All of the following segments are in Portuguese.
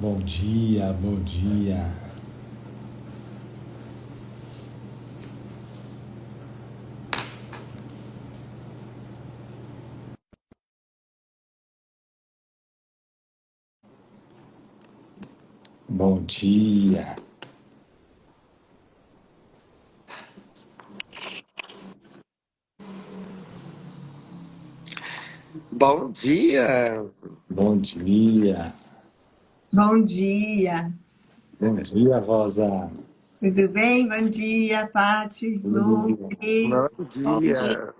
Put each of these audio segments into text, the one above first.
Bom dia, bom dia. Bom dia. Bom dia! Bom dia. Bom dia. Bom dia, Rosa. Tudo bem? Bom dia, Pati, Lu, Bom Pri. Bom Bom dia, dia!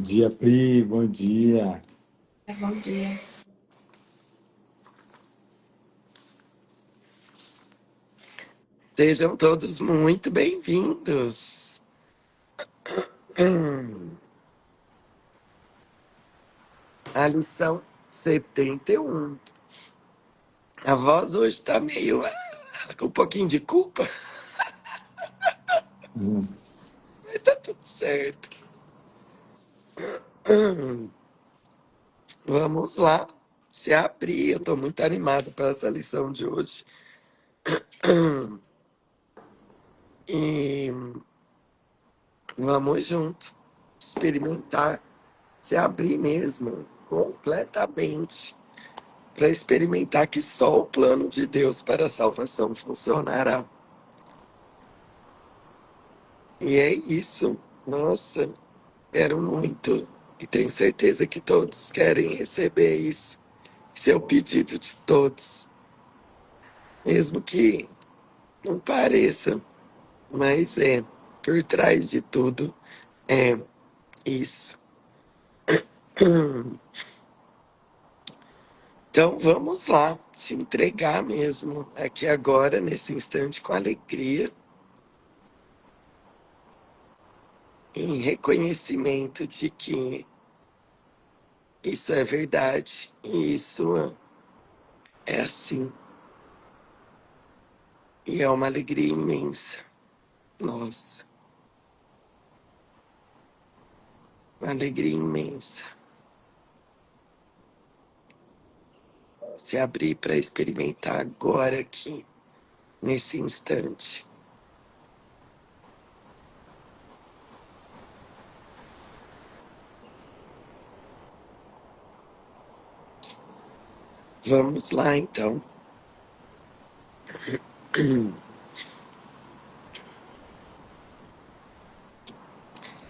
dia, Pri. Bom dia. bom dia. Sejam todos muito bem-vindos. A lição 71. A voz hoje tá meio com um pouquinho de culpa, mas tá tudo certo. Vamos lá. Se abrir, eu tô muito animado para essa lição de hoje. E vamos junto experimentar, se abrir mesmo, completamente, para experimentar que só o plano de Deus para a salvação funcionará. E é isso. Nossa, quero muito. E tenho certeza que todos querem receber isso. Esse é o pedido de todos. Mesmo que não pareça, mas é. Por trás de tudo é isso. Então vamos lá, se entregar mesmo, aqui agora, nesse instante, com alegria, em reconhecimento de que isso é verdade e isso é assim. E é uma alegria imensa. Nossa, uma alegria imensa. Se abrir para experimentar agora aqui, nesse instante. Vamos lá, então.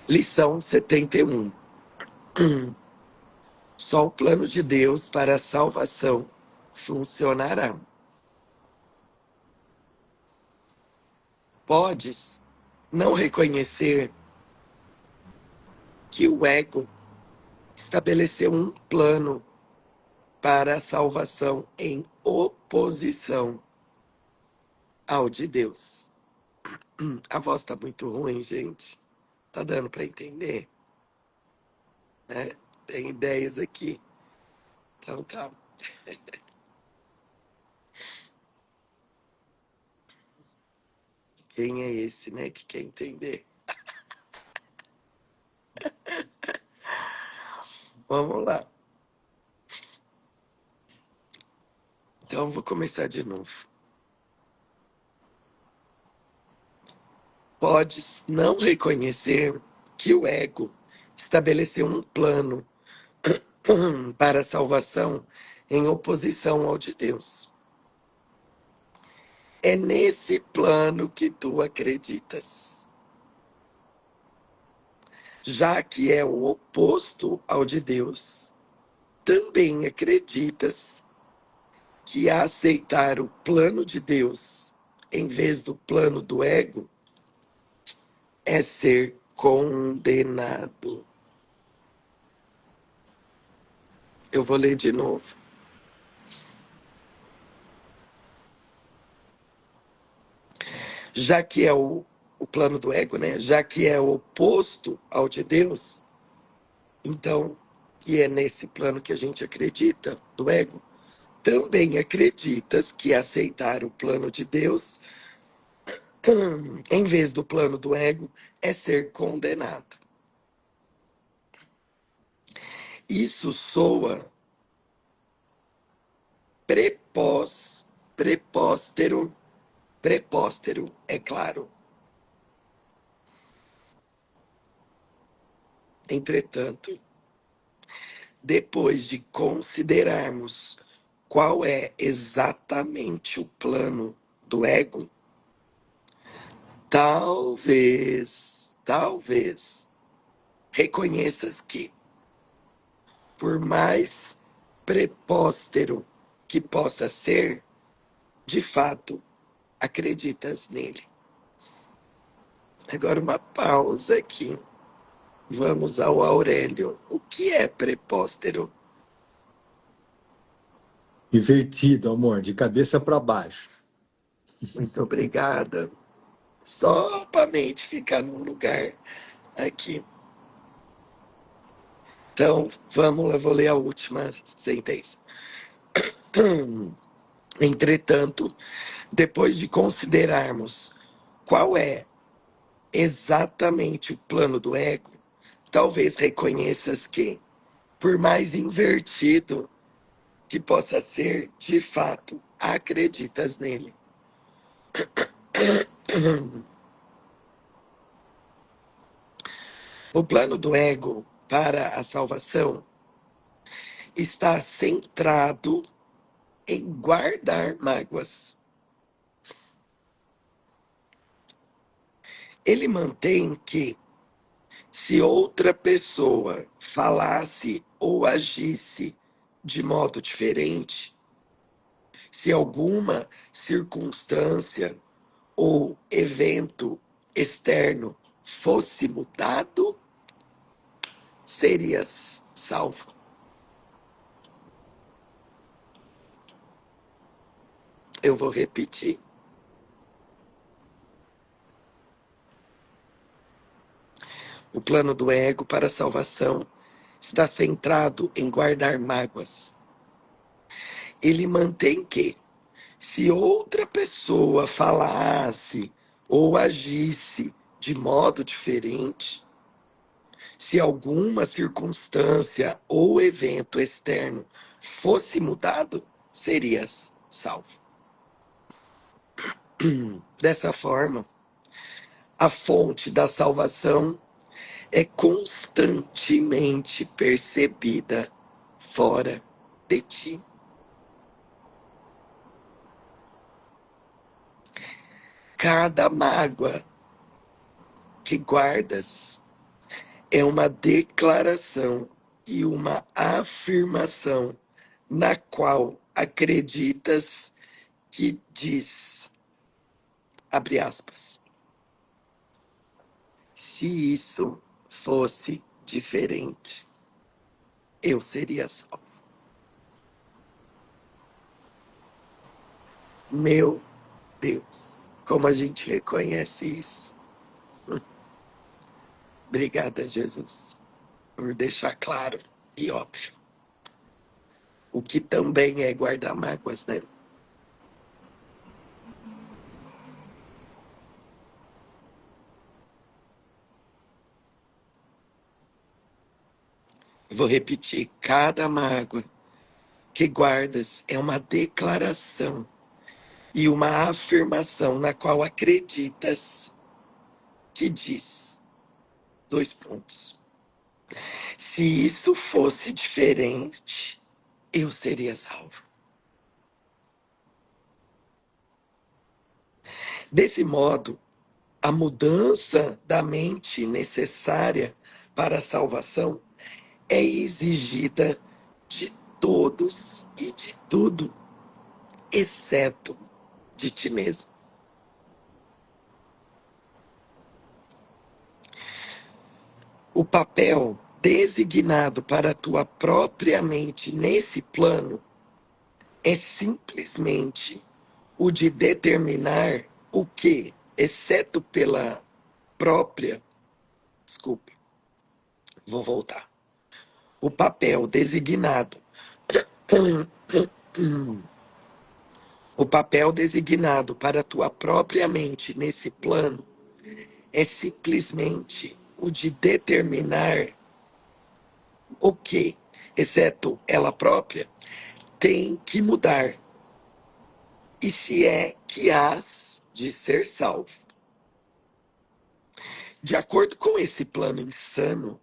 Lição 71. Só o plano de Deus para a salvação funcionará. Podes não reconhecer que o ego estabeleceu um plano para a salvação em oposição ao de Deus. A voz tá muito ruim, gente. Tá dando para entender? Né? Tem ideias aqui. Então tá. Quem é esse, né, que quer entender? Vamos lá. Então vou começar de novo. Podes não reconhecer que o ego estabeleceu um plano para a salvação em oposição ao de Deus. É nesse plano que tu acreditas, já que é o oposto ao de Deus. Também acreditas que aceitar o plano de Deus em vez do plano do ego é ser condenado. Eu vou ler de novo. Já que é o plano do ego, né? Já que é o oposto ao de Deus, então, e é nesse plano que a gente acredita, do ego, também acreditas que aceitar o plano de Deus, em vez do plano do ego, é ser condenado. Isso soa prepós prepóstero, é claro. Entretanto, depois de considerarmos qual é exatamente o plano do ego, talvez reconheças que, por mais prepóstero que possa ser, de fato, acreditas nele. Agora uma pausa aqui. Vamos ao Aurélio. O que é prepóstero? Invertido, amor, de cabeça para baixo. Muito obrigada. Só para a mente ficar num lugar aqui. Então, vamos lá, vou ler a última sentença. Entretanto, depois de considerarmos qual é exatamente o plano do ego, talvez reconheças que, por mais invertido que possa ser, de fato, acreditas nele. O plano do ego para a salvação está centrado em guardar mágoas. Ele mantém que, se outra pessoa falasse ou agisse de modo diferente, se alguma circunstância ou evento externo fosse mudado, serias salvo. Eu vou repetir. O plano do ego para a salvação está centrado em guardar mágoas. Ele mantém que, se outra pessoa falasse ou agisse de modo diferente, se alguma circunstância ou evento externo fosse mudado, serias salvo. Dessa forma, a fonte da salvação é constantemente percebida fora de ti. Cada mágoa que guardas é uma declaração e uma afirmação na qual acreditas que diz, abre aspas, se isso fosse diferente, eu seria salvo. Meu Deus, como a gente reconhece isso. Obrigada, Jesus, por deixar claro e óbvio o que também é guardar mágoas, né? Vou repetir, cada mágoa que guardas é uma declaração e uma afirmação na qual acreditas que diz, dois pontos, se isso fosse diferente, eu seria salvo. Desse modo, a mudança da mente necessária para a salvação é exigida de todos e de tudo, exceto de ti mesmo. O papel designado para a tua própria mente nesse plano é simplesmente o de determinar o que, exceto pela própria... Desculpa, vou voltar. O papel designado... O papel designado para a tua própria mente nesse plano é simplesmente o de determinar o que, exceto ela própria, tem que mudar e se é que hás de ser salvo. De acordo com esse plano insano,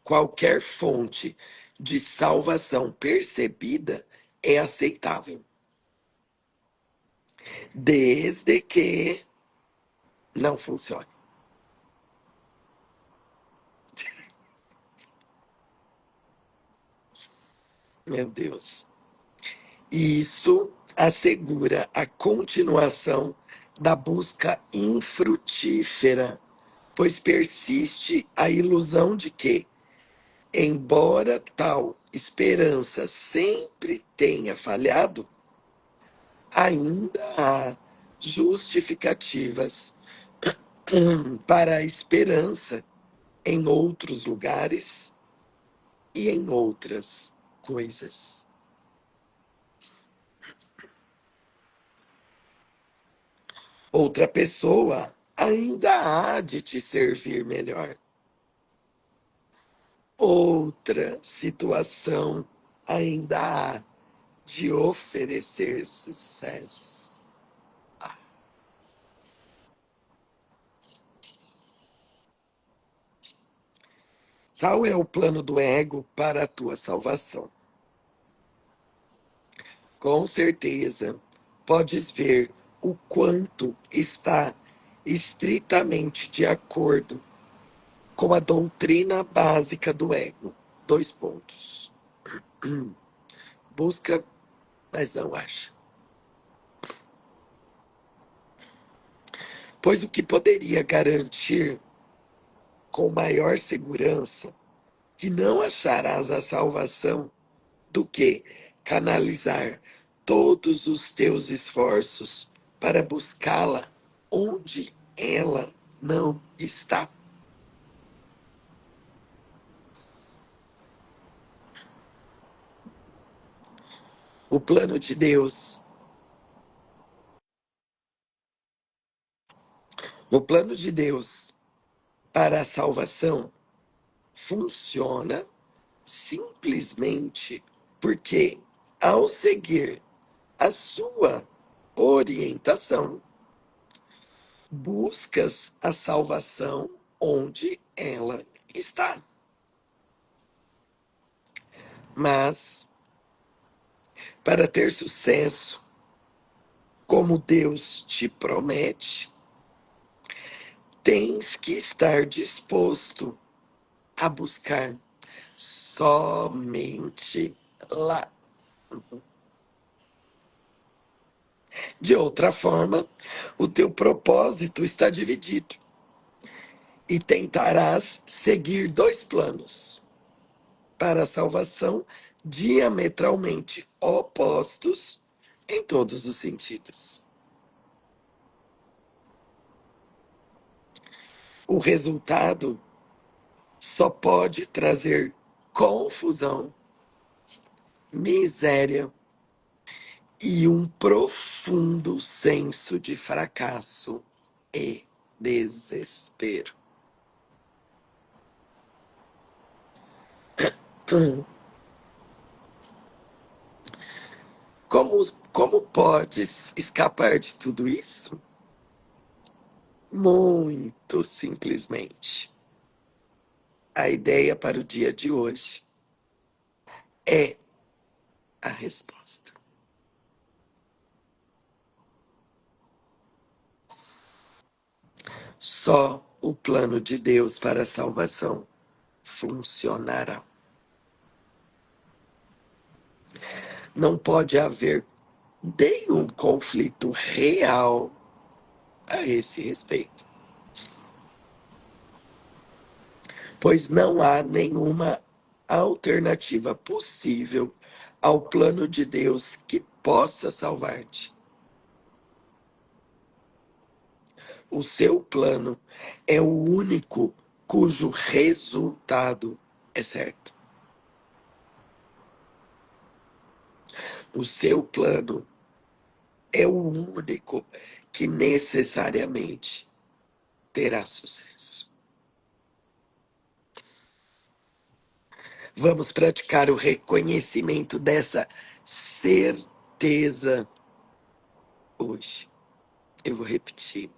qualquer fonte de salvação percebida é aceitável, desde que não funcione. Meu Deus. Isso assegura a continuação da busca infrutífera, pois persiste a ilusão de que, embora tal esperança sempre tenha falhado, ainda há justificativas para a esperança em outros lugares e em outras coisas. Outra pessoa ainda há de te servir melhor. Outra situação ainda há de oferecer sucesso. Tal é o plano do ego para a tua salvação. Com certeza, podes ver o quanto está estritamente de acordo com a doutrina básica do ego. 2 pontos. Busca, mas não acha. Pois o que poderia garantir com maior segurança que não acharás a salvação do que canalizar todos os teus esforços para buscá-la onde ela não está. O plano de Deus, o plano de Deus para a salvação funciona simplesmente porque, ao seguir a sua orientação, buscas a salvação onde ela está. Mas, para ter sucesso, como Deus te promete, tens que estar disposto a buscar somente lá. De outra forma, o teu propósito está dividido e tentarás seguir 2 planos para a salvação diametralmente opostos em todos os sentidos. O resultado só pode trazer confusão, miséria e um profundo senso de fracasso e desespero. Como podes escapar de tudo isso? Muito simplesmente. A ideia para o dia de hoje é a resposta. Só o plano de Deus para a salvação funcionará. Não pode haver nenhum conflito real a esse respeito, pois não há nenhuma alternativa possível ao plano de Deus que possa salvar-te. O seu plano é o único cujo resultado é certo. O seu plano é o único que necessariamente terá sucesso. Vamos praticar o reconhecimento dessa certeza hoje. Eu vou repetir.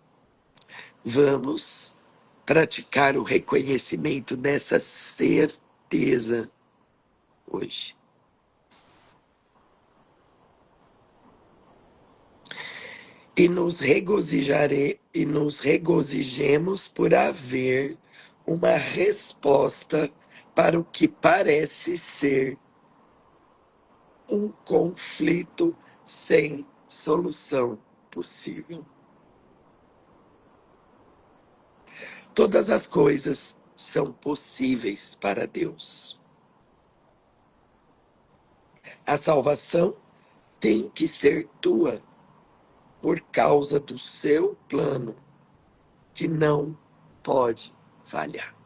Vamos praticar o reconhecimento dessa certeza hoje. E nos regozijemos por haver uma resposta para o que parece ser um conflito sem solução possível. Todas as coisas são possíveis para Deus. A salvação tem que ser tua por causa do seu plano, que não pode falhar.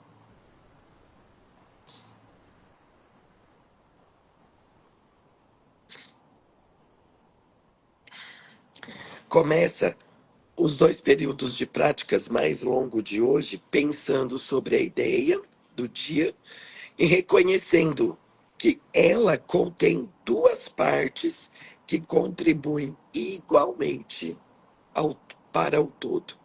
Começa os 2 períodos de práticas mais longos de hoje pensando sobre a ideia do dia e reconhecendo que ela contém 2 partes que contribuem igualmente para o todo.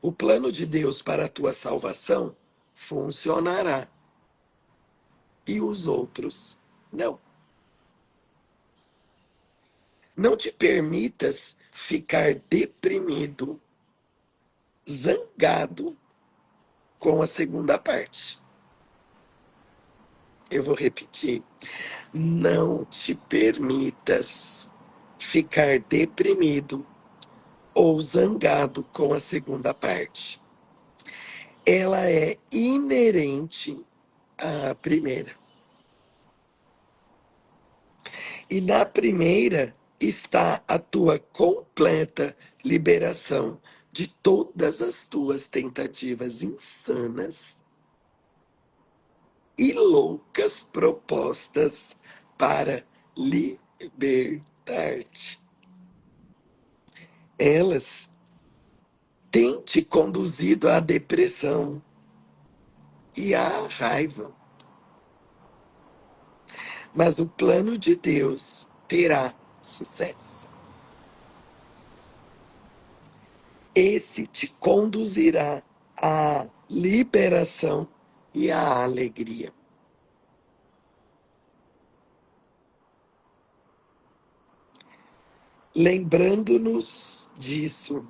O plano de Deus para a tua salvação funcionará e os outros não. Não te permitas ficar deprimido, zangado com a segunda parte. Eu vou repetir. Não te permitas ficar deprimido ou zangado com a segunda parte. Ela é inerente à primeira. E na primeira está a tua completa liberação de todas as tuas tentativas insanas e loucas propostas para libertar-te. Elas têm te conduzido à depressão e à raiva. Mas o plano de Deus terá sucesso. Esse te conduzirá à liberação e à alegria. Lembrando-nos disso,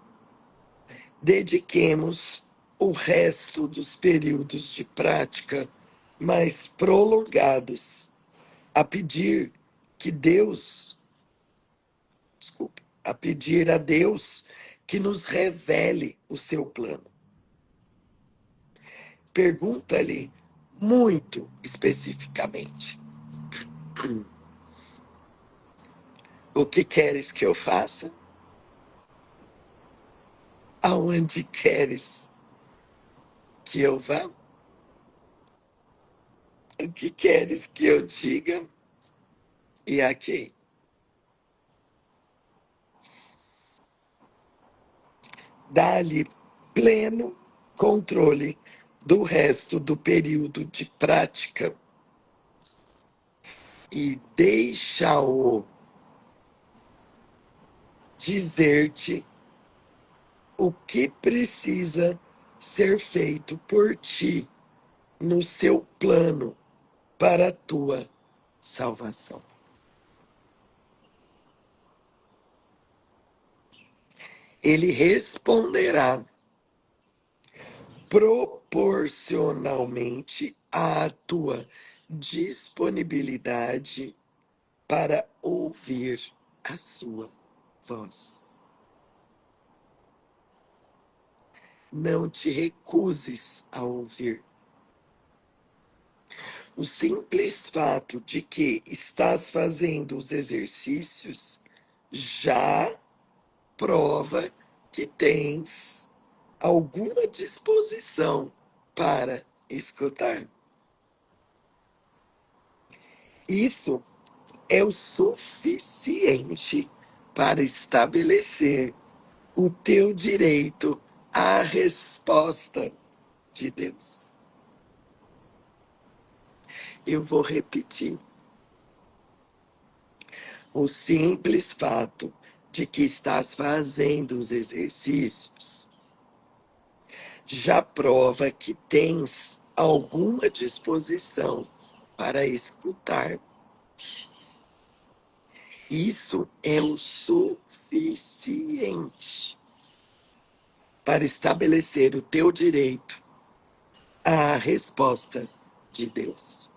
dediquemos o resto dos períodos de prática mais prolongados a pedir a pedir a Deus que nos revele o seu plano. Pergunta-lhe muito especificamente: o que queres que eu faça? Aonde queres que eu vá? O que queres que eu diga? E a quem? Dá-lhe pleno controle do resto do período de prática e deixa-o dizer-te o que precisa ser feito por ti no seu plano para a tua salvação. Ele responderá proporcionalmente à tua disponibilidade para ouvir a sua voz. Não te recuses a ouvir. O simples fato de que estás fazendo os exercícios já prova que tens alguma disposição para escutar. Isso é o suficiente para estabelecer o teu direito à resposta de Deus. Eu vou repetir. O simples fato de que estás fazendo os exercícios já prova que tens alguma disposição para escutar. Isso é o suficiente para estabelecer o teu direito à resposta de Deus.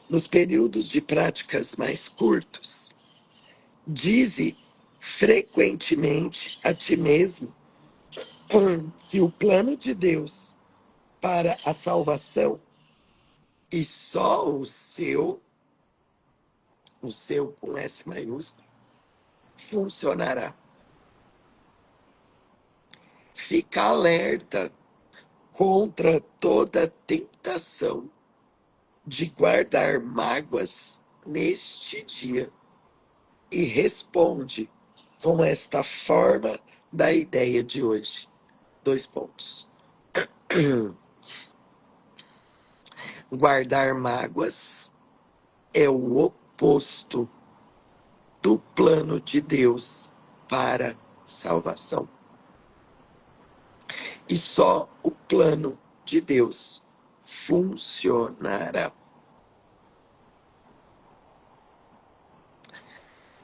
Nos períodos de práticas mais curtos, dize frequentemente a ti mesmo que o plano de Deus para a salvação e só o seu com S maiúsculo, funcionará. Fica alerta contra toda tentação de guardar mágoas neste dia e responde com esta forma da ideia de hoje. 2 pontos. Guardar mágoas é o oposto do plano de Deus para salvação. E só o plano de Deus funcionará.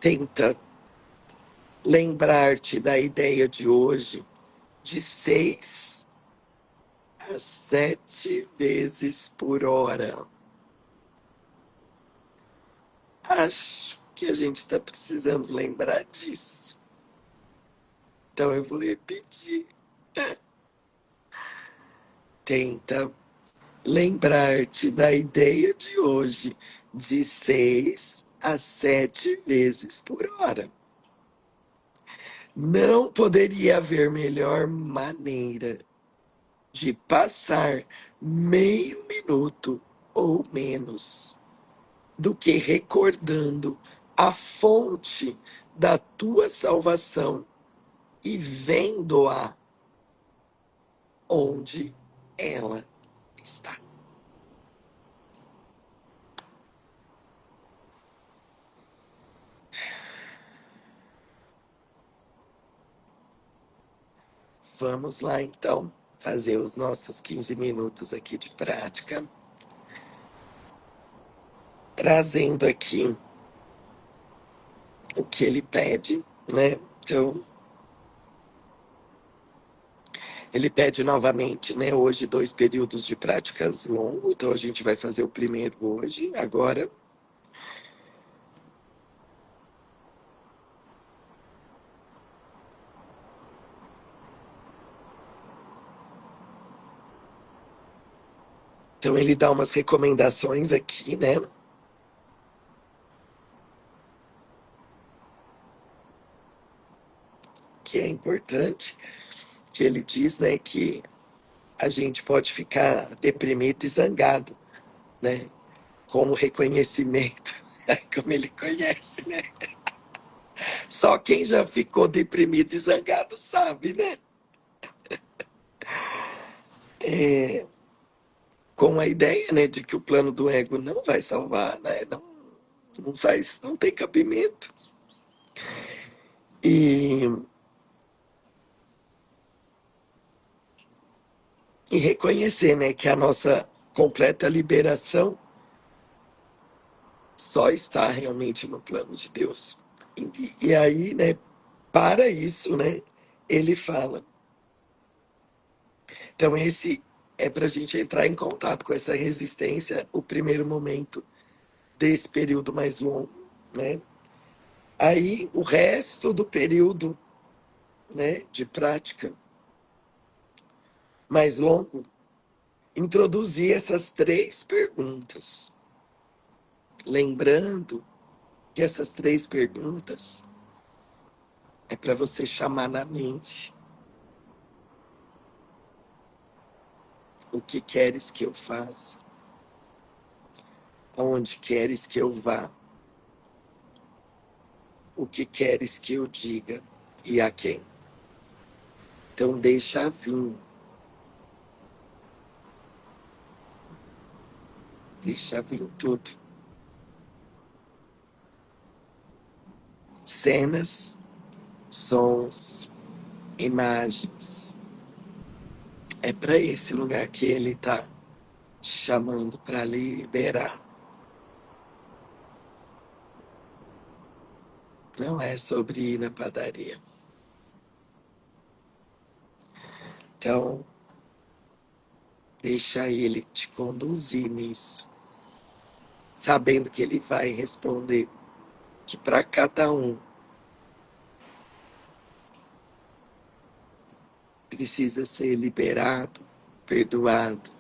Tenta lembrar-te da ideia de hoje de 6 a 7 vezes por hora. Acho que a gente está precisando lembrar disso. Então eu vou repetir. Tenta lembrar-te da ideia de hoje de 6 a 7 vezes por hora. Não poderia haver melhor maneira de passar meio minuto ou menos do que recordando a fonte da tua salvação e vendo-a onde ela está. Vamos lá, então, fazer os nossos 15 minutos aqui de prática. Trazendo aqui o que ele pede, né? Então, ele pede novamente, né? Hoje, 2 períodos de práticas longos. Então, a gente vai fazer o primeiro hoje, agora. Então, ele dá umas recomendações aqui, né? Que é importante, que ele diz, né? Que a gente pode ficar deprimido e zangado, né? Com o reconhecimento, como ele conhece, né? Só quem já ficou deprimido e zangado sabe, né? Com a ideia, né, de que o plano do ego não vai salvar, né? Não tem cabimento. E reconhecer, né, que a nossa completa liberação só está realmente no plano de Deus. E aí, né, para isso, né, ele fala. Então, esse é para a gente entrar em contato com essa resistência, o primeiro momento desse período mais longo, né? Aí, o resto do período, né, de prática mais longo, introduzir essas 3 perguntas. Lembrando que essas 3 perguntas é para você chamar na mente. O que queres que eu faça? Aonde queres que eu vá? O que queres que eu diga? E a quem? Então deixa vir. Deixa vir tudo. cenas, sons, imagens. É para esse lugar que ele está te chamando para liberar. Não é sobre ir na padaria. Então, deixa ele te conduzir nisso, sabendo que ele vai responder que para cada um precisa ser liberado, perdoado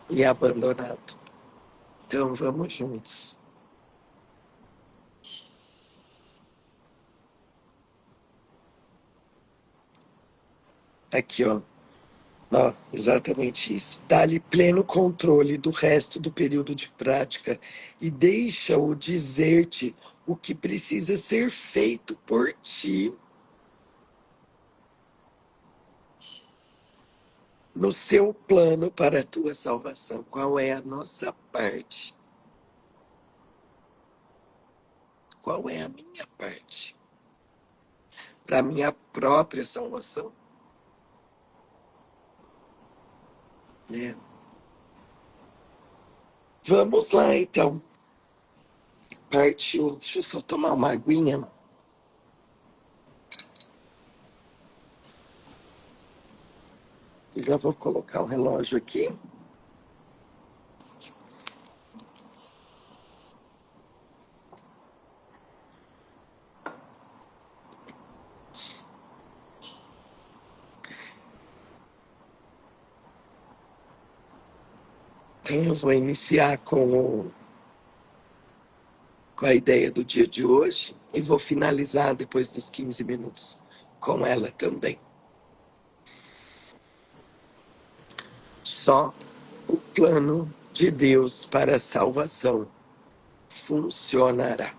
e abandonado. Então, vamos juntos. Aqui, ó. Ó, exatamente isso. Dá-lhe pleno controle do resto do período de prática e deixa-o dizer-te o que precisa ser feito por ti no seu plano para a tua salvação. Qual é a nossa parte? Qual é a minha parte? Para a minha própria salvação. Né? Vamos lá, então. Partiu. Deixa eu só tomar uma aguinha. Já vou colocar o relógio aqui. Então eu vou iniciar com a ideia do dia de hoje e vou finalizar depois dos 15 minutos com ela também. Só o plano de Deus para a salvação funcionará.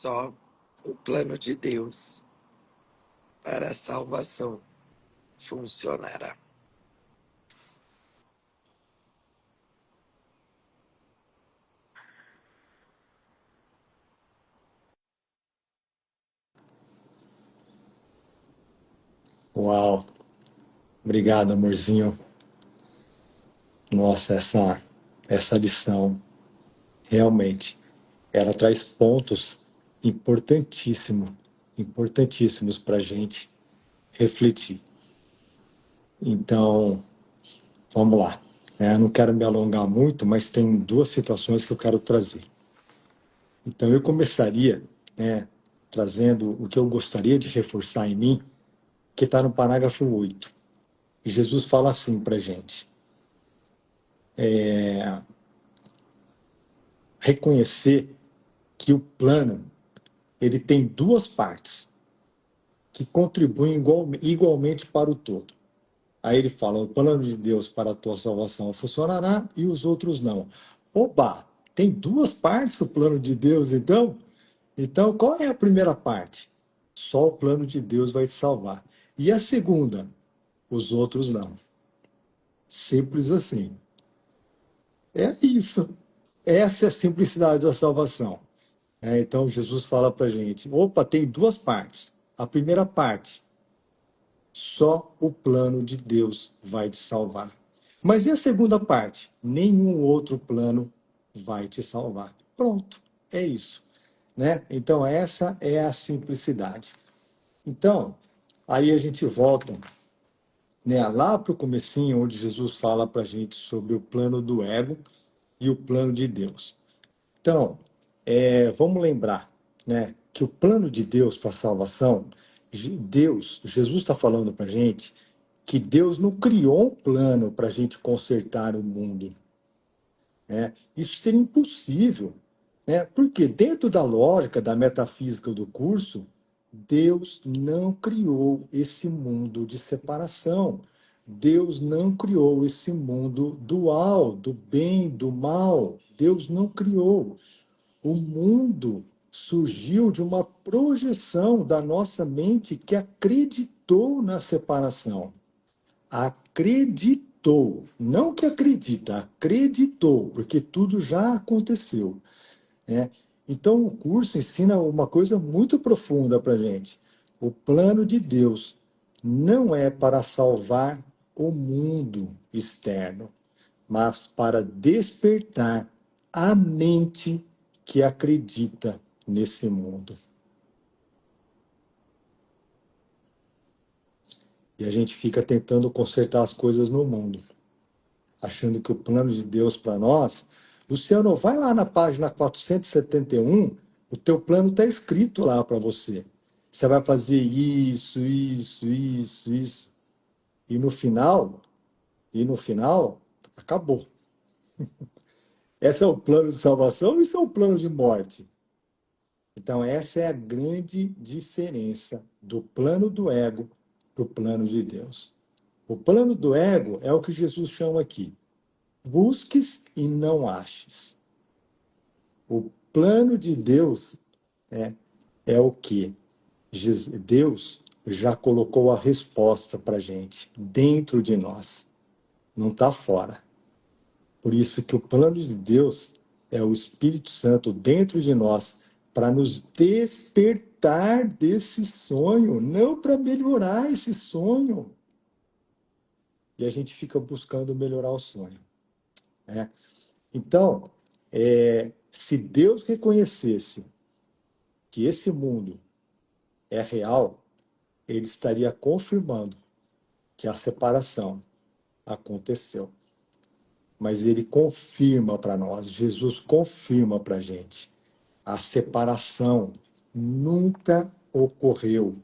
só o plano de Deus para a salvação funcionará. Uau! Obrigado, amorzinho. Nossa, essa lição, realmente, ela traz pontos importantíssimos para a gente refletir. Então, vamos lá. Eu não quero me alongar muito, mas tem duas situações que eu quero trazer. Então, eu começaria, trazendo o que eu gostaria de reforçar em mim, que está no parágrafo 8. E Jesus fala assim para a gente: reconhecer que o plano ele tem duas partes que contribuem igualmente para o todo. Aí ele fala: o plano de Deus para a tua salvação funcionará e os outros não. Opa, tem duas partes o plano de Deus, então? Então, qual é a primeira parte? Só o plano de Deus vai te salvar. E a segunda? Os outros não. Simples assim. É isso. Essa é a simplicidade da salvação. Então, Jesus fala para a gente: opa, tem duas partes. A primeira parte, só o plano de Deus vai te salvar. Mas e a segunda parte? Nenhum outro plano vai te salvar. Pronto, é isso. Então, essa é a simplicidade. Então, aí a gente volta lá para o comecinho, onde Jesus fala para a gente sobre o plano do ego e o plano de Deus. Então, vamos lembrar que o plano de Deus para a salvação, Jesus está falando para a gente que Deus não criou um plano para a gente consertar o mundo. Isso seria impossível. Porque dentro da lógica da metafísica do curso, Deus não criou esse mundo de separação. Deus não criou esse mundo dual, do bem, do mal. Deus não criou. O mundo surgiu de uma projeção da nossa mente que acreditou na separação. Acreditou, não que acredita, acreditou, porque tudo já aconteceu. Então, o curso ensina uma coisa muito profunda para a gente. O plano de Deus não é para salvar o mundo externo, mas para despertar a mente que acredita nesse mundo. E a gente fica tentando consertar as coisas no mundo, achando que o plano de Deus para nós... Luciano, vai lá na página 471, o teu plano está escrito lá para você. Você vai fazer isso. E no final, acabou. Esse é o plano de salvação ou isso é o plano de morte? Então, essa é a grande diferença do plano do ego para o plano de Deus. O plano do ego é o que Jesus chama aqui: busques e não aches. O plano de Deus é o que? Deus já colocou a resposta para a gente dentro de nós, não está fora. Por isso que o plano de Deus é o Espírito Santo dentro de nós, para nos despertar desse sonho, não para melhorar esse sonho. E a gente fica buscando melhorar o sonho. Então, se Deus reconhecesse que esse mundo é real, ele estaria confirmando que a separação aconteceu. Mas ele confirma para nós, Jesus confirma para a gente: a separação nunca ocorreu.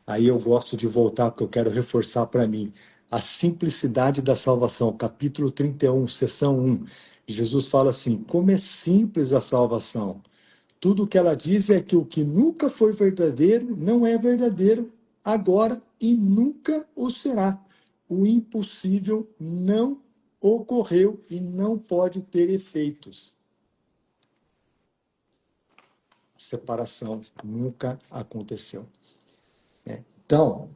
Aí eu gosto de voltar, porque eu quero reforçar para mim a simplicidade da salvação, capítulo 31, seção 1. Jesus fala assim: como é simples a salvação. Tudo o que ela diz é que o que nunca foi verdadeiro não é verdadeiro agora e nunca o será. O impossível não ocorreu e não pode ter efeitos. separação nunca aconteceu. Né? Então,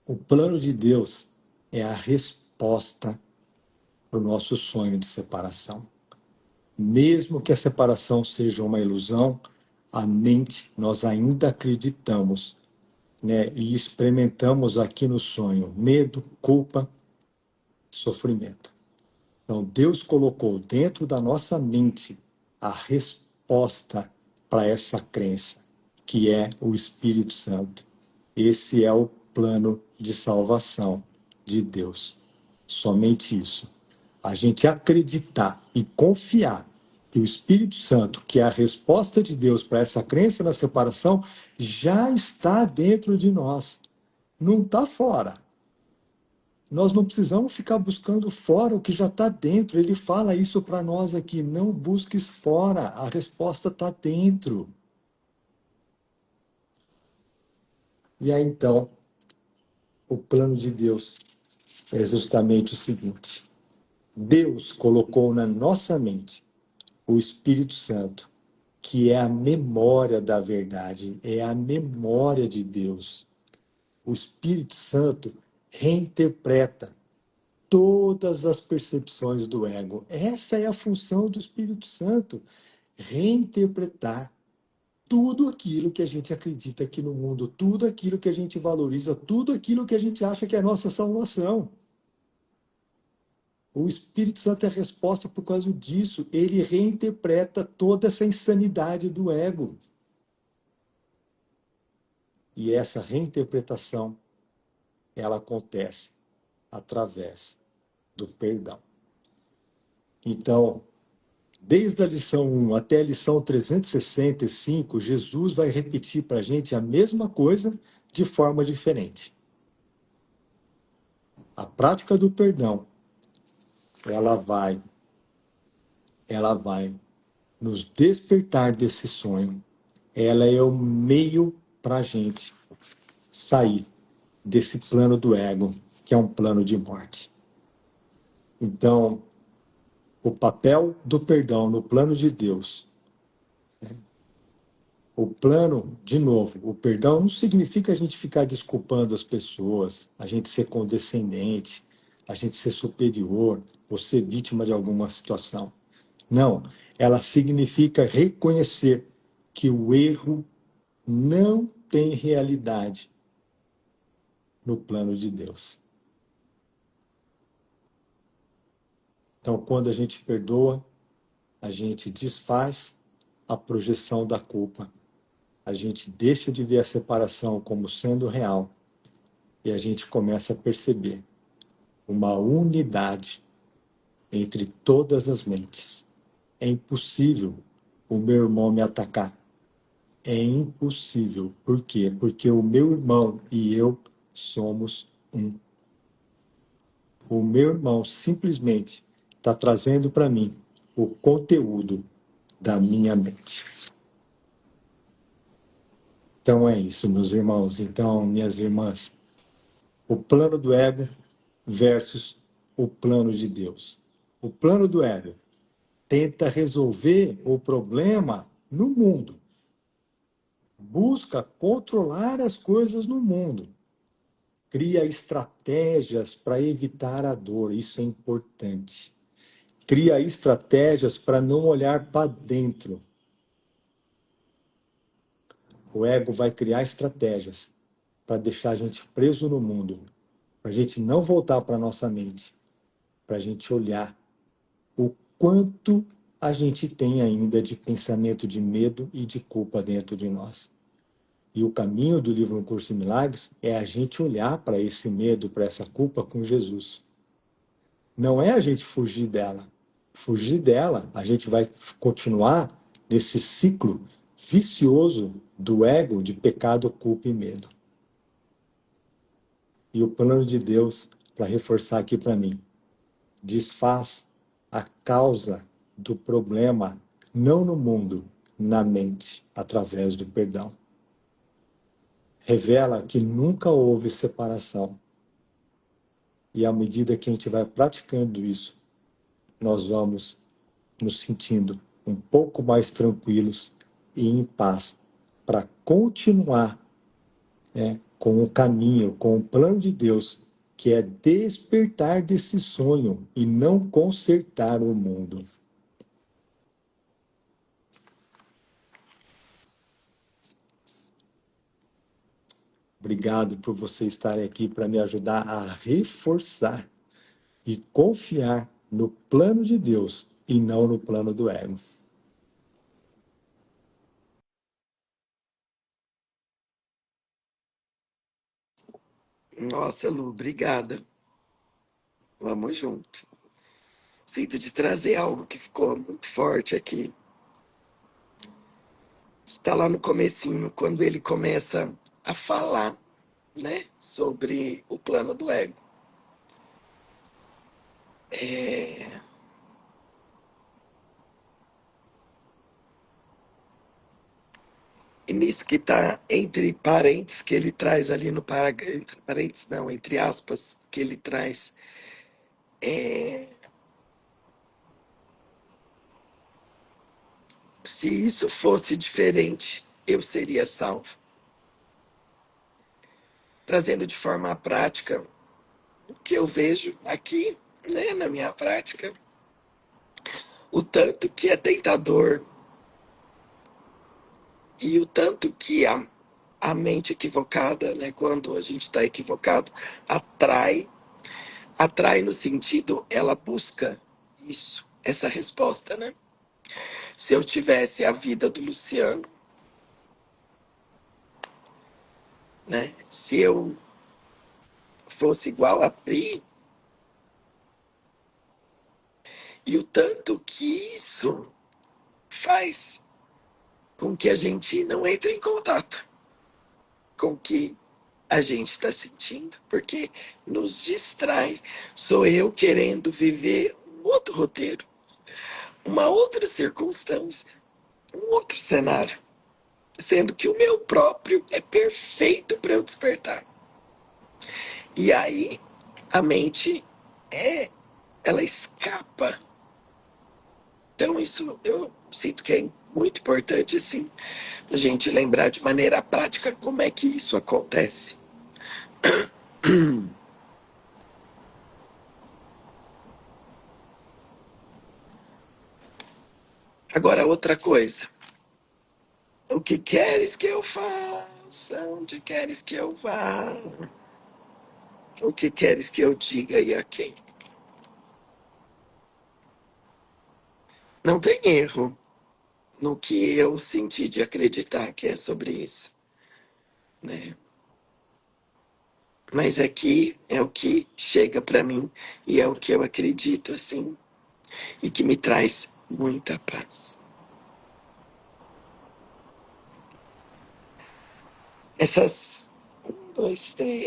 o plano de Deus é a resposta para o nosso sonho de separação. Mesmo que a separação seja uma ilusão, a mente, nós ainda acreditamos, né? E experimentamos aqui no sonho medo, culpa, sofrimento. Então, Deus colocou dentro da nossa mente a resposta para essa crença, que é o Espírito Santo. Esse é o plano de salvação de Deus. Somente isso. A gente acreditar e confiar que o Espírito Santo, que é a resposta de Deus para essa crença na separação, já está dentro de nós. Não está fora. Nós não precisamos ficar buscando fora o que já está dentro. Ele fala isso para nós aqui. Não busques fora. A resposta está dentro. E aí, então, o plano de Deus é justamente o seguinte. Deus colocou na nossa mente o Espírito Santo, que é a memória da verdade, é a memória de Deus. O Espírito Santo reinterpreta todas as percepções do ego. Essa é a função do Espírito Santo, reinterpretar tudo aquilo que a gente acredita aqui no mundo, tudo aquilo que a gente valoriza, tudo aquilo que a gente acha que é a nossa salvação. O Espírito Santo é a resposta por causa disso. Ele reinterpreta toda essa insanidade do ego. E essa reinterpretação, ela acontece através do perdão. Então, desde a lição 1 até a lição 365, Jesus vai repetir para a gente a mesma coisa de forma diferente. A prática do perdão, ela vai nos despertar desse sonho. Ela é o meio para a gente sair desse plano do ego, que é um plano de morte. Então, o papel do perdão no plano de Deus. O plano, de novo, o perdão não significa a gente ficar desculpando as pessoas, a gente ser condescendente, a gente ser superior, ou ser vítima de alguma situação. Não, ela significa reconhecer que o erro não tem realidade no plano de Deus. Então, quando a gente perdoa, a gente desfaz a projeção da culpa. A gente deixa de ver a separação como sendo real e a gente começa a perceber uma unidade entre todas as mentes. É impossível o meu irmão me atacar. É impossível. Por quê? Porque o meu irmão e eu somos um. O meu irmão simplesmente está trazendo para mim o conteúdo da minha mente. Então é isso, meus irmãos. Então, minhas irmãs, o plano do ego versus o plano de Deus. O plano do ego tenta resolver o problema no mundo. Busca controlar as coisas no mundo. Cria estratégias para evitar a dor. Isso é importante. Cria estratégias para não olhar para dentro. O ego vai criar estratégias para deixar a gente preso no mundo, para a gente não voltar para a nossa mente, para a gente olhar o quanto a gente tem ainda de pensamento de medo e de culpa dentro de nós. E o caminho do livro Um Curso em Milagres é a gente olhar para esse medo, para essa culpa com Jesus. Não é a gente fugir dela. Fugir dela, a gente vai continuar nesse ciclo vicioso do ego de pecado, culpa e medo. E o plano de Deus, para reforçar aqui para mim, desfaz a causa do problema, não no mundo, na mente, através do perdão. Revela que nunca houve separação. E à medida que a gente vai praticando isso, nós vamos nos sentindo um pouco mais tranquilos e em paz, para continuar com o caminho, com o plano de Deus, que é despertar desse sonho e não consertar o mundo. Obrigado por você estar aqui para me ajudar a reforçar e confiar no plano de Deus e não no plano do ego. Nossa, Lu, obrigada. Vamos junto. Sinto de trazer algo que ficou muito forte aqui. Está lá no comecinho, quando ele começa a falar, né, sobre o plano do ego. E nisso que está entre parênteses, que ele traz ali no parágrafo, entre parênteses não, entre aspas, que ele traz, se isso fosse diferente, eu seria salvo. Trazendo de forma prática o que eu vejo aqui, né, na minha prática, o tanto que é tentador e o tanto que a mente equivocada, né, quando a gente está equivocado, atrai no sentido, ela busca isso, essa resposta, né? Se eu tivesse a vida do Luciano, né? Se eu fosse igual a Pri, e o tanto que isso faz com que a gente não entre em contato com o que a gente está sentindo, porque nos distrai. Sou eu querendo viver um outro roteiro, uma outra circunstância, um outro cenário, sendo que o meu próprio é perfeito para eu despertar. E aí a mente ela escapa. Então isso eu sinto que é muito importante, assim, a gente lembrar de maneira prática como é que isso acontece. Agora, outra coisa. O que queres que eu faça? Onde queres que eu vá? O que queres que eu diga e a quem? Não tem erro no que eu senti de acreditar que é sobre isso, né? Mas aqui é o que chega para mim e é o que eu acredito, assim, e que me traz muita paz. Essas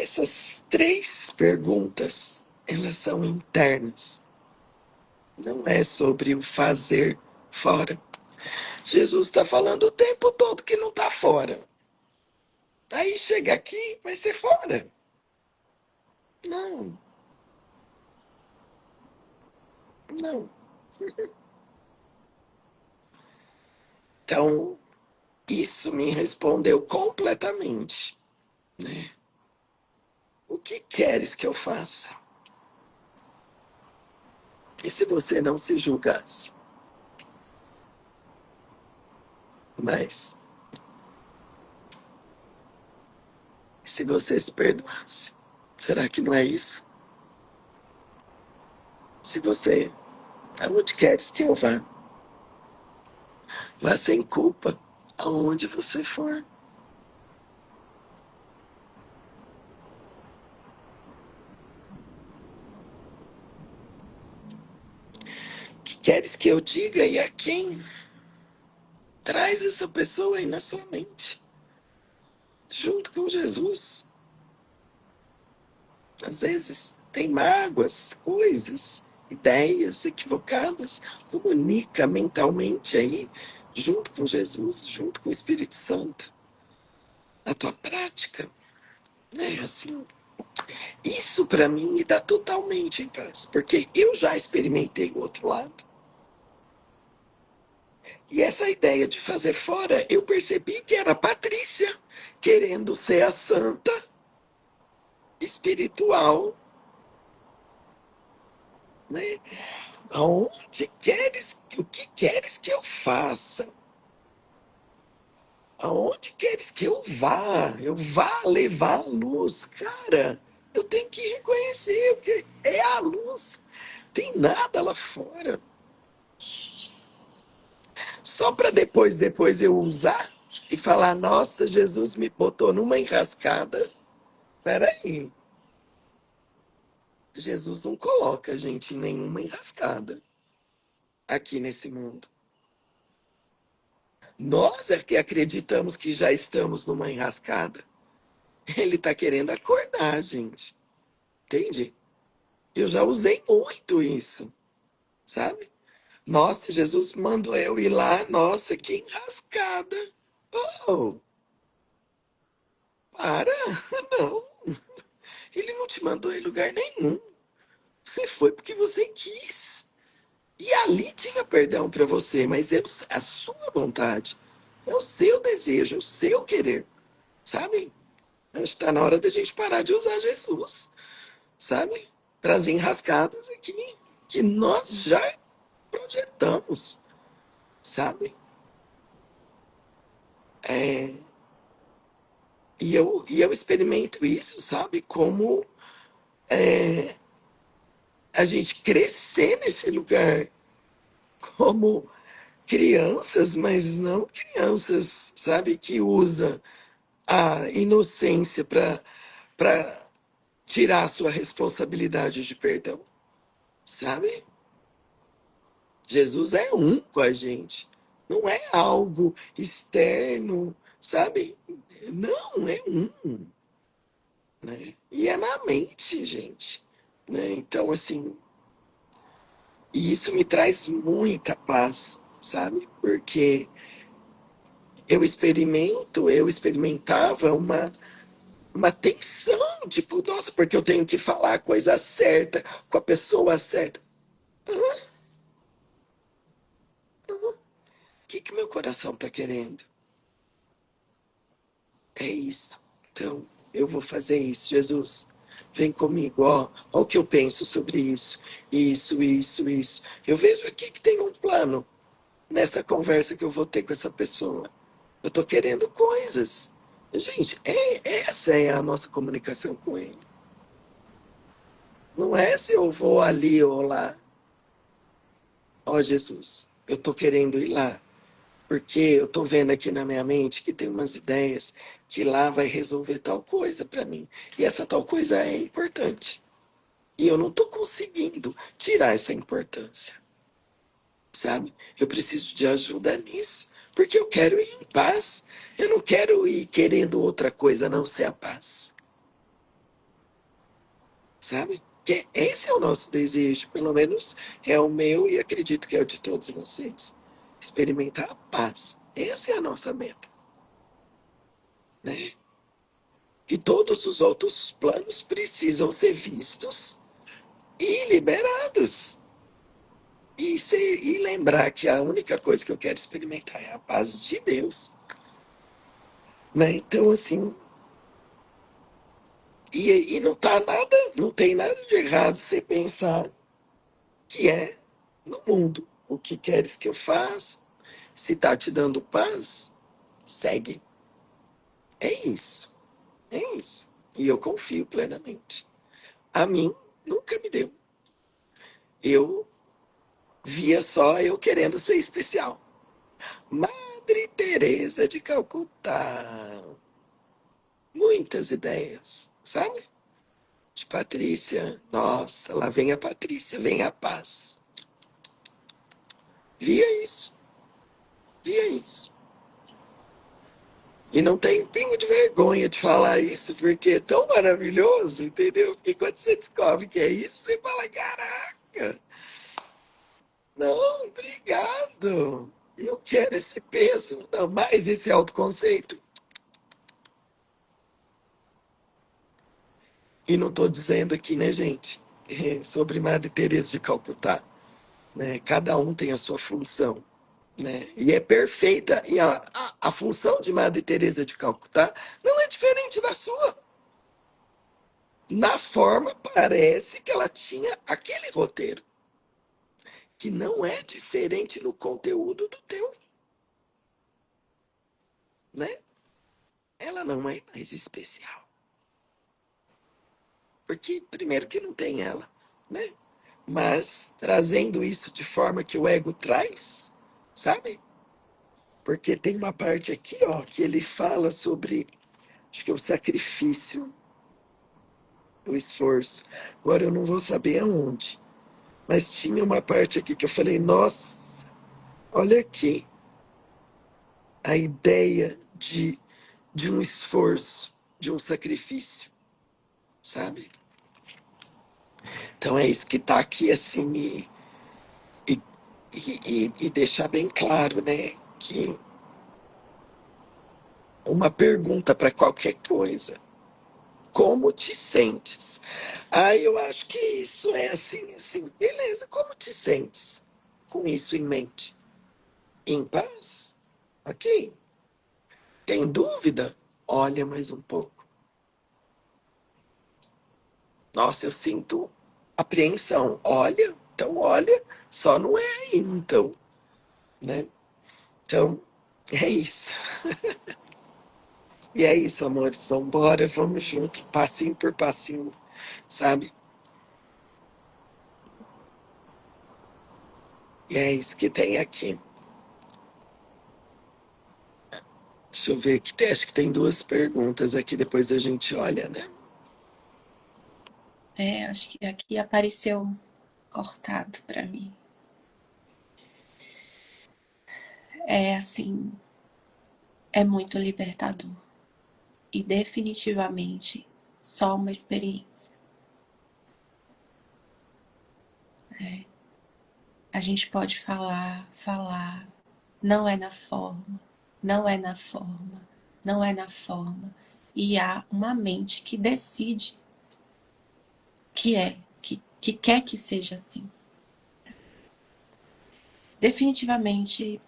essas três perguntas, elas são internas. Não é sobre o fazer fora. Jesus está falando o tempo todo que não está fora. Aí chega aqui, vai ser fora. Não, não. Então, isso me respondeu completamente, né? O que queres que eu faça? E se você não se julgasse? Mas, e se você se perdoasse? Será que não é isso? Se você, aonde queres que eu vá? Vá sem culpa, aonde você for. O que queres que eu diga e a quem? Traz essa pessoa aí na sua mente, junto com Jesus. Às vezes tem mágoas, coisas, ideias equivocadas. Comunica mentalmente aí, junto com Jesus, junto com o Espírito Santo. A tua prática, né? Assim, isso para mim me dá totalmente em paz, porque eu já experimentei o outro lado. E essa ideia de fazer fora, eu percebi que era a Patrícia querendo ser a santa espiritual, né? Aonde queres, o que queres que eu faça? Aonde queres que eu vá? Eu vá levar a luz. Cara, eu tenho que reconhecer que é a luz. Tem nada lá fora. Só para depois eu usar e falar, nossa, Jesus me botou numa enrascada. Peraí. Jesus não coloca a gente em nenhuma enrascada aqui nesse mundo. Nós é que acreditamos que já estamos numa enrascada. Ele está querendo acordar a gente. Entende? Eu já usei muito isso, sabe? Nossa, Jesus mandou eu ir lá. Nossa, que enrascada. Oh, para. Não. Ele não te mandou em lugar nenhum. Você foi porque você quis. E ali tinha perdão para você, mas é a sua vontade. É o seu desejo, é o seu querer. Sabe? Está na hora da gente parar de usar Jesus. Sabe? Para as enrascadas aqui que nós já projetamos. Sabe? É, e eu experimento isso, sabe? Como a gente crescer nesse lugar como crianças, mas não crianças, sabe? Que usa a inocência para tirar a sua responsabilidade de perdão, sabe? Jesus é um com a gente. Não é algo externo, sabe? Não, é um. Né? E é na mente, gente. Né? Então, assim, e isso me traz muita paz, sabe? Porque eu experimentava uma tensão, tipo, nossa, porque eu tenho que falar a coisa certa, com a pessoa certa. O que meu coração tá querendo? É isso. Então, eu vou fazer isso, Jesus. Vem comigo, ó o que eu penso sobre isso. Isso. Eu vejo aqui que tem um plano nessa conversa que eu vou ter com essa pessoa. Eu tô querendo coisas. Gente, essa é a nossa comunicação com ele. Não é se eu vou ali ou lá. Ó Jesus, eu tô querendo ir lá. Porque eu tô vendo aqui na minha mente que tem umas ideias que lá vai resolver tal coisa para mim. E essa tal coisa é importante. E eu não tô conseguindo tirar essa importância. Sabe? Eu preciso de ajuda nisso. Porque eu quero ir em paz. Eu não quero ir querendo outra coisa a não ser a paz. Sabe? Que esse é o nosso desejo. Pelo menos é o meu e acredito que é o de todos vocês. Experimentar a paz. Essa é a nossa meta. Né? E todos os outros planos precisam ser vistos e liberados. E lembrar que a única coisa que eu quero experimentar é a paz de Deus. Né? Então, assim, e não tem nada de errado você pensar que é no mundo. O que queres que eu faça? Se está te dando paz, segue. É isso. É isso. E eu confio plenamente. A mim, nunca me deu. Eu via só eu querendo ser especial. Madre Teresa de Calcutá. Muitas ideias, sabe? De Patrícia. Nossa, lá vem a Patrícia, vem a paz. Via isso. Via isso. E não tem pingo de vergonha de falar isso, porque é tão maravilhoso, entendeu? Porque quando você descobre que é isso, você fala, caraca, não, obrigado. Eu quero esse peso, não mais esse autoconceito. E não estou dizendo aqui, né, gente, sobre Madre Teresa de Calcutá. Né? Cada um tem a sua função. né? E é perfeita. E a função de Madre Teresa de Calcutá não é diferente da sua. Na forma, parece que ela tinha aquele roteiro, que não é diferente no conteúdo do teu, né? Ela não é mais especial. Porque, primeiro, que não tem ela, né? Mas trazendo isso de forma que o ego traz, sabe? Porque tem uma parte aqui, ó, que ele fala sobre, acho que é o sacrifício, o esforço. Agora eu não vou saber aonde. Mas tinha uma parte aqui que eu falei, nossa, olha aqui a ideia de um esforço, de um sacrifício, sabe? Então é isso que está aqui, assim, e, e deixar bem claro, né, que uma pergunta para qualquer coisa, como te sentes? Aí eu acho que isso é assim, beleza, como te sentes com isso em mente? Em paz? Ok. Tem dúvida? Olha mais um pouco. Nossa, eu sinto apreensão. Olha, então olha, só não é aí, então, né? Então, é isso. E é isso, amores. Vamos embora, vamos junto, passinho por passinho, sabe? E é isso que tem aqui. Deixa eu ver aqui, acho que tem duas perguntas aqui, depois a gente olha, né? Acho que aqui apareceu cortado para mim. É assim, é muito libertador. E definitivamente só uma experiência. A gente pode falar, não é na forma, não é na forma, não é na forma. E há uma mente que decide que quer que seja assim. Definitivamente,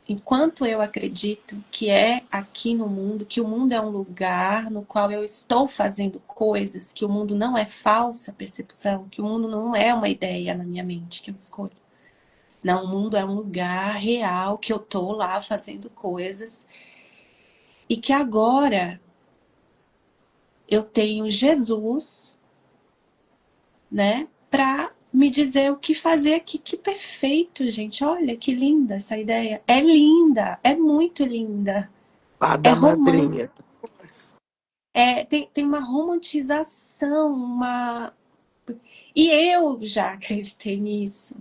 enquanto eu acredito que é aqui no mundo, que o mundo é um lugar no qual eu estou fazendo coisas, que o mundo não é falsa percepção, que o mundo não é uma ideia na minha mente que eu escolho. Não, o mundo é um lugar real que eu tô lá fazendo coisas e que agora eu tenho Jesus, né, para me dizer o que fazer aqui. Que perfeito, gente. Olha que linda essa ideia. É linda, é muito linda. É Fada romântica. madrinha. Tem uma romantização, E eu já acreditei nisso.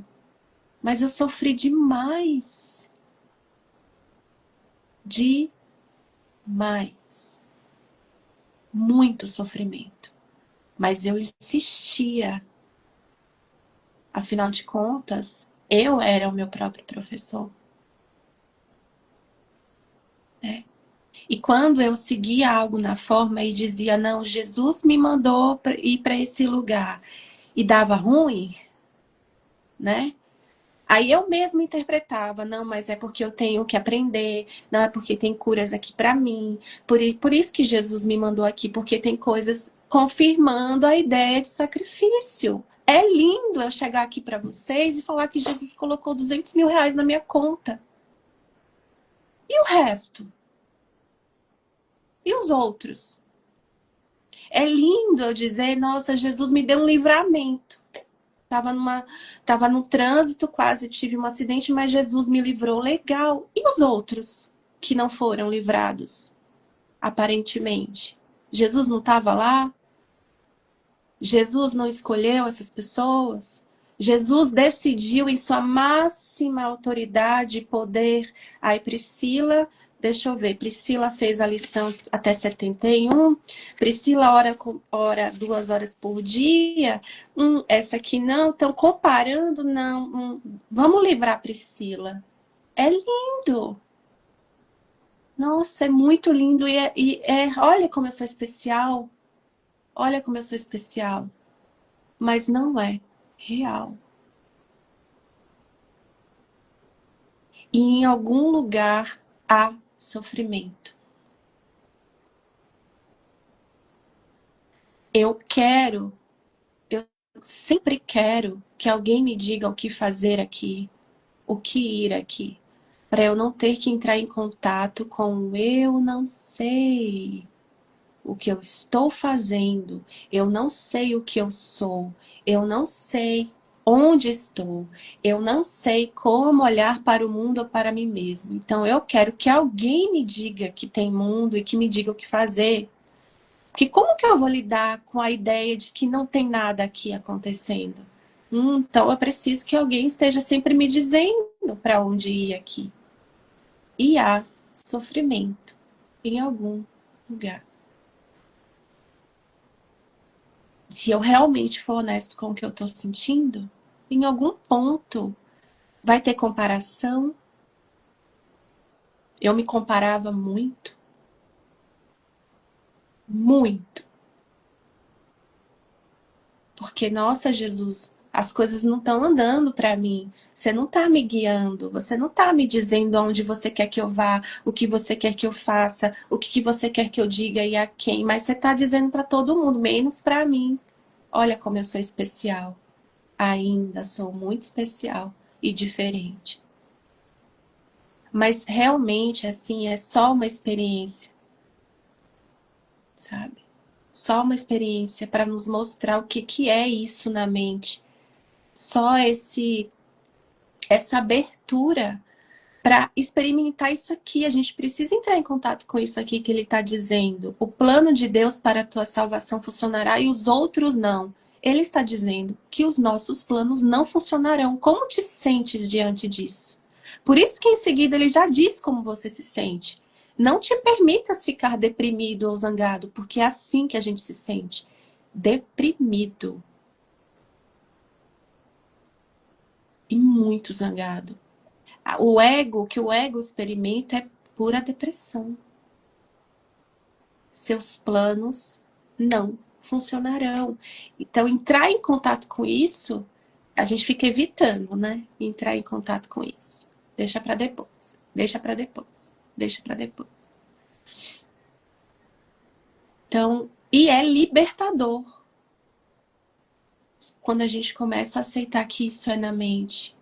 Mas eu sofri demais. Demais. Muito sofrimento. Mas eu insistia. Afinal de contas, eu era o meu próprio professor. Né? E quando eu seguia algo na forma e dizia, não, Jesus me mandou ir para esse lugar, e dava ruim, né? Aí eu mesma interpretava, não, mas é porque eu tenho que aprender, não é porque tem curas aqui para mim, por isso que Jesus me mandou aqui, porque tem coisas confirmando a ideia de sacrifício. É lindo eu chegar aqui para vocês e falar que Jesus colocou 200 mil reais na minha conta. E o resto? E os outros? É lindo eu dizer, nossa, Jesus me deu um livramento. Tava no trânsito, quase tive um acidente, mas Jesus me livrou. Legal. E os outros que não foram livrados? Aparentemente. Jesus não estava lá? Jesus não escolheu essas pessoas? Jesus decidiu em sua máxima autoridade e poder. Aí Priscila, deixa eu ver, Priscila fez a lição até 71. Priscila ora 2 horas por dia. Essa aqui não. Então, comparando, não. Vamos livrar a Priscila. É lindo. Nossa, é muito lindo. Olha como eu sou especial. Olha como eu sou especial. Mas não é real. e em algum lugar há sofrimento. Eu sempre quero que alguém me diga o que fazer aqui, o que ir aqui, para eu não ter que entrar em contato com o eu não sei o que eu estou fazendo, eu não sei o que eu sou, eu não sei onde estou, eu não sei como olhar para o mundo ou para mim mesmo. Então eu quero que alguém me diga que tem mundo e que me diga o que fazer. Porque como que eu vou lidar com a ideia de que não tem nada aqui acontecendo? Então eu preciso que alguém esteja sempre me dizendo para onde ir aqui. E há sofrimento em algum lugar. Se eu realmente for honesto com o que eu estou sentindo, em algum ponto vai ter comparação. Eu me comparava muito. Muito. Porque, nossa, Jesus, as coisas não estão andando para mim. Você não está me guiando. Você não está me dizendo aonde você quer que eu vá, o que você quer que eu faça, o que você quer que eu diga e a quem. Mas você está dizendo para todo mundo, menos para mim. Olha como eu sou especial. Ainda sou muito especial e diferente. Mas realmente, assim, é só uma experiência, sabe? Só uma experiência para nos mostrar o que é isso na mente. Só essa abertura para experimentar isso aqui. A gente precisa entrar em contato com isso aqui que ele está dizendo. O plano de Deus para a tua salvação funcionará e os outros não. Ele está dizendo que os nossos planos não funcionarão. Como te sentes diante disso? Por isso que em seguida ele já diz como você se sente. Não te permitas ficar deprimido ou zangado, porque é assim que a gente se sente. Deprimido. E muito zangado. O que o ego experimenta é pura depressão. Seus planos não funcionarão. Então, entrar em contato com isso, a gente fica evitando, né? Entrar em contato com isso. Deixa para depois, deixa para depois, deixa para depois. Então, e é libertador quando a gente começa a aceitar que isso é na mente.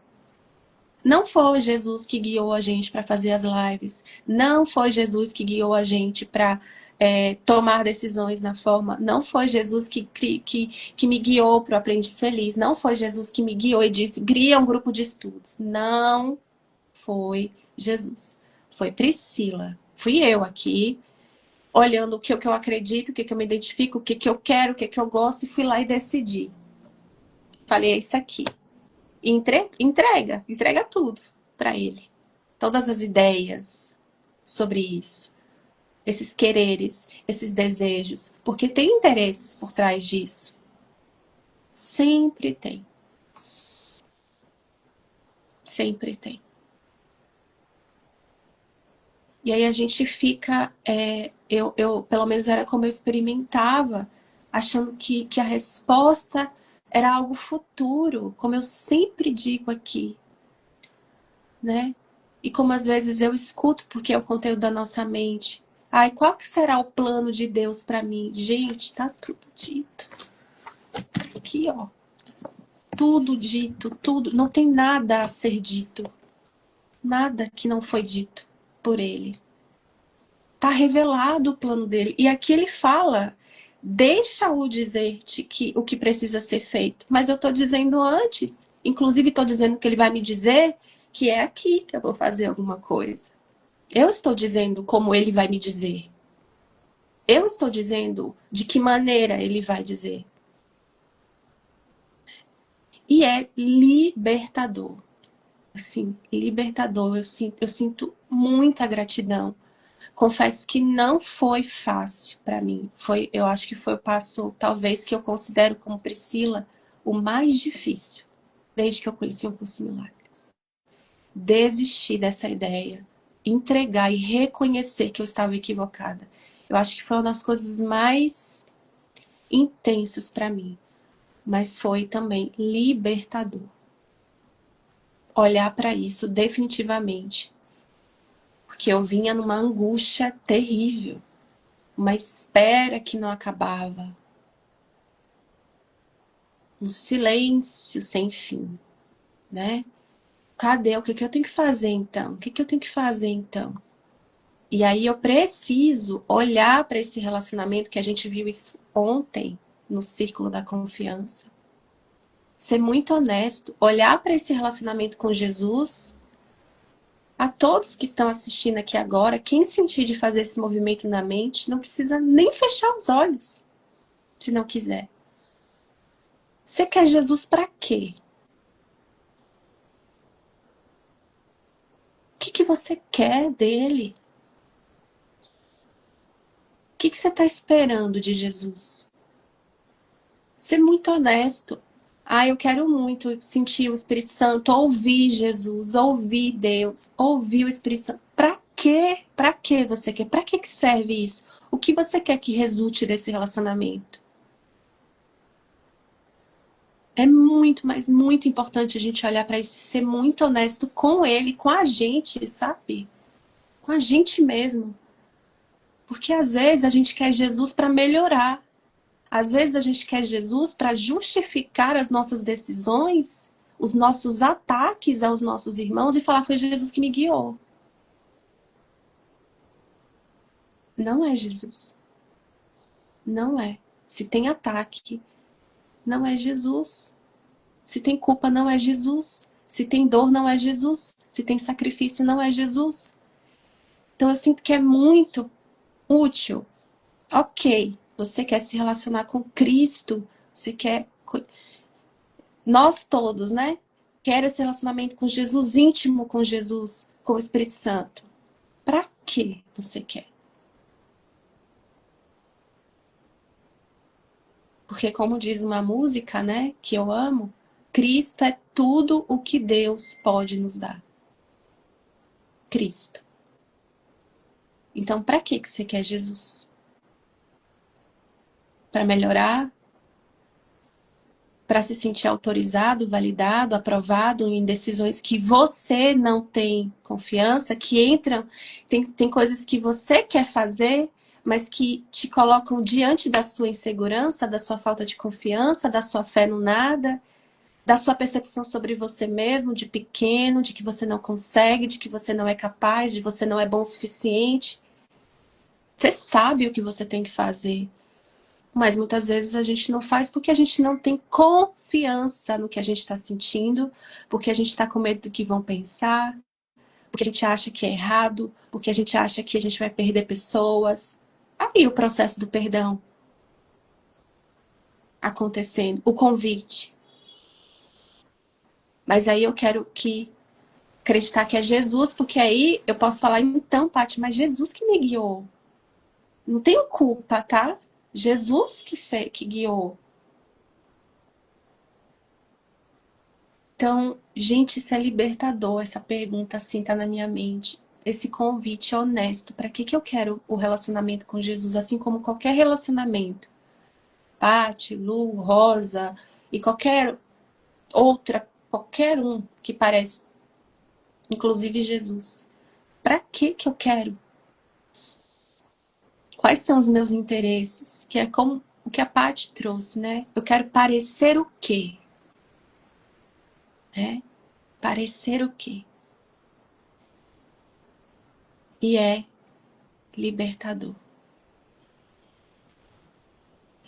Não foi Jesus que guiou a gente para fazer as lives. Não foi Jesus que guiou a gente para tomar decisões na forma. Não foi Jesus que me guiou para o Aprendiz Feliz. Não foi Jesus que me guiou e disse, cria um grupo de estudos. Não foi Jesus. Foi Priscila. Fui eu aqui, olhando o que eu acredito, o que eu me identifico, o que eu quero, o que eu gosto, e fui lá e decidi. Falei, é isso aqui. Entrega tudo para ele. Todas as ideias sobre isso. Esses quereres, esses desejos. Porque tem interesses por trás disso. Sempre tem. Sempre tem. E aí a gente fica... eu pelo menos era como eu experimentava, achando que a resposta era algo futuro, como eu sempre digo aqui, né? E como às vezes eu escuto, porque é o conteúdo da nossa mente. Ai, qual que será o plano de Deus para mim? Gente, tá tudo dito. Aqui, ó. Tudo dito, tudo. Não tem nada a ser dito. Nada que não foi dito por ele. Tá revelado o plano dele. E aqui ele fala, deixa-o dizer-te o que precisa ser feito. Mas eu tô dizendo antes. Inclusive, tô dizendo que ele vai me dizer que é aqui que eu vou fazer alguma coisa. Eu estou dizendo como ele vai me dizer. Eu estou dizendo de que maneira ele vai dizer. E é libertador. Assim, libertador. Eu sinto muita gratidão. Confesso que não foi fácil para mim. Eu acho que foi o passo, talvez, que eu considero como Priscila, o mais difícil, desde que eu conheci o Curso de Milagres. Desistir dessa ideia, entregar e reconhecer que eu estava equivocada. Eu acho que foi uma das coisas mais intensas para mim, mas foi também libertador. olhar para isso definitivamente. Porque eu vinha numa angústia terrível, uma espera que não acabava, um silêncio sem fim, né? Cadê? O que que eu tenho que fazer então? O que que eu tenho que fazer então? E aí eu preciso olhar para esse relacionamento, que a gente viu isso ontem no Círculo da Confiança. Ser muito honesto, olhar para esse relacionamento com Jesus. A todos que estão assistindo aqui agora, quem sentir de fazer esse movimento na mente, não precisa nem fechar os olhos, se não quiser. Você quer Jesus para quê? O que você quer dele? O que você está esperando de Jesus? Ser muito honesto. Ah, eu quero muito sentir o Espírito Santo, ouvir Jesus, ouvir Deus, ouvir o Espírito Santo. Para quê? Para que você quer? Para que serve isso? O que você quer que resulte desse relacionamento? É muito, mas muito importante a gente olhar para isso e ser muito honesto com ele, com a gente, sabe? Com a gente mesmo. Porque às vezes a gente quer Jesus para melhorar. Às vezes a gente quer Jesus para justificar as nossas decisões, os nossos ataques aos nossos irmãos e falar: foi Jesus que me guiou. Não é Jesus. Não é. Se tem ataque, não é Jesus. Se tem culpa, não é Jesus. Se tem dor, não é Jesus. Se tem sacrifício, não é Jesus. Então eu sinto que é muito útil. Ok, você quer se relacionar com Cristo, você quer... Nós todos, né? Quer esse relacionamento com Jesus, íntimo com Jesus, com o Espírito Santo. Para que você quer? Porque como diz uma música, né, que eu amo, Cristo é tudo o que Deus pode nos dar. Cristo. Então, para que você quer Jesus? Para melhorar? Para se sentir autorizado, validado, aprovado em decisões que você não tem confiança, que entram, tem coisas que você quer fazer, mas que te colocam diante da sua insegurança, da sua falta de confiança, da sua fé no nada, da sua percepção sobre você mesmo, de pequeno, de que você não consegue, de que você não é capaz, de que você não é bom o suficiente. Você sabe o que você tem que fazer. Mas muitas vezes a gente não faz porque a gente não tem confiança no que a gente está sentindo, porque a gente está com medo do que vão pensar, porque a gente acha que é errado, porque a gente acha que a gente vai perder pessoas. Aí o processo do perdão acontecendo, o convite. Mas aí eu quero acreditar que é Jesus, porque aí eu posso falar: então, Paty, mas Jesus que me guiou. Não tenho culpa, tá? Jesus que guiou. Então, gente, isso é libertador. Essa pergunta assim tá na minha mente. Esse convite honesto. Para que eu quero o relacionamento com Jesus? Assim como qualquer relacionamento. Paty, Lu, Rosa e qualquer um que parece, inclusive Jesus. Para que eu quero? Quais são os meus interesses? Que é como o que a Paty trouxe, né? Eu quero parecer o quê? Né? Parecer o quê? E é libertador.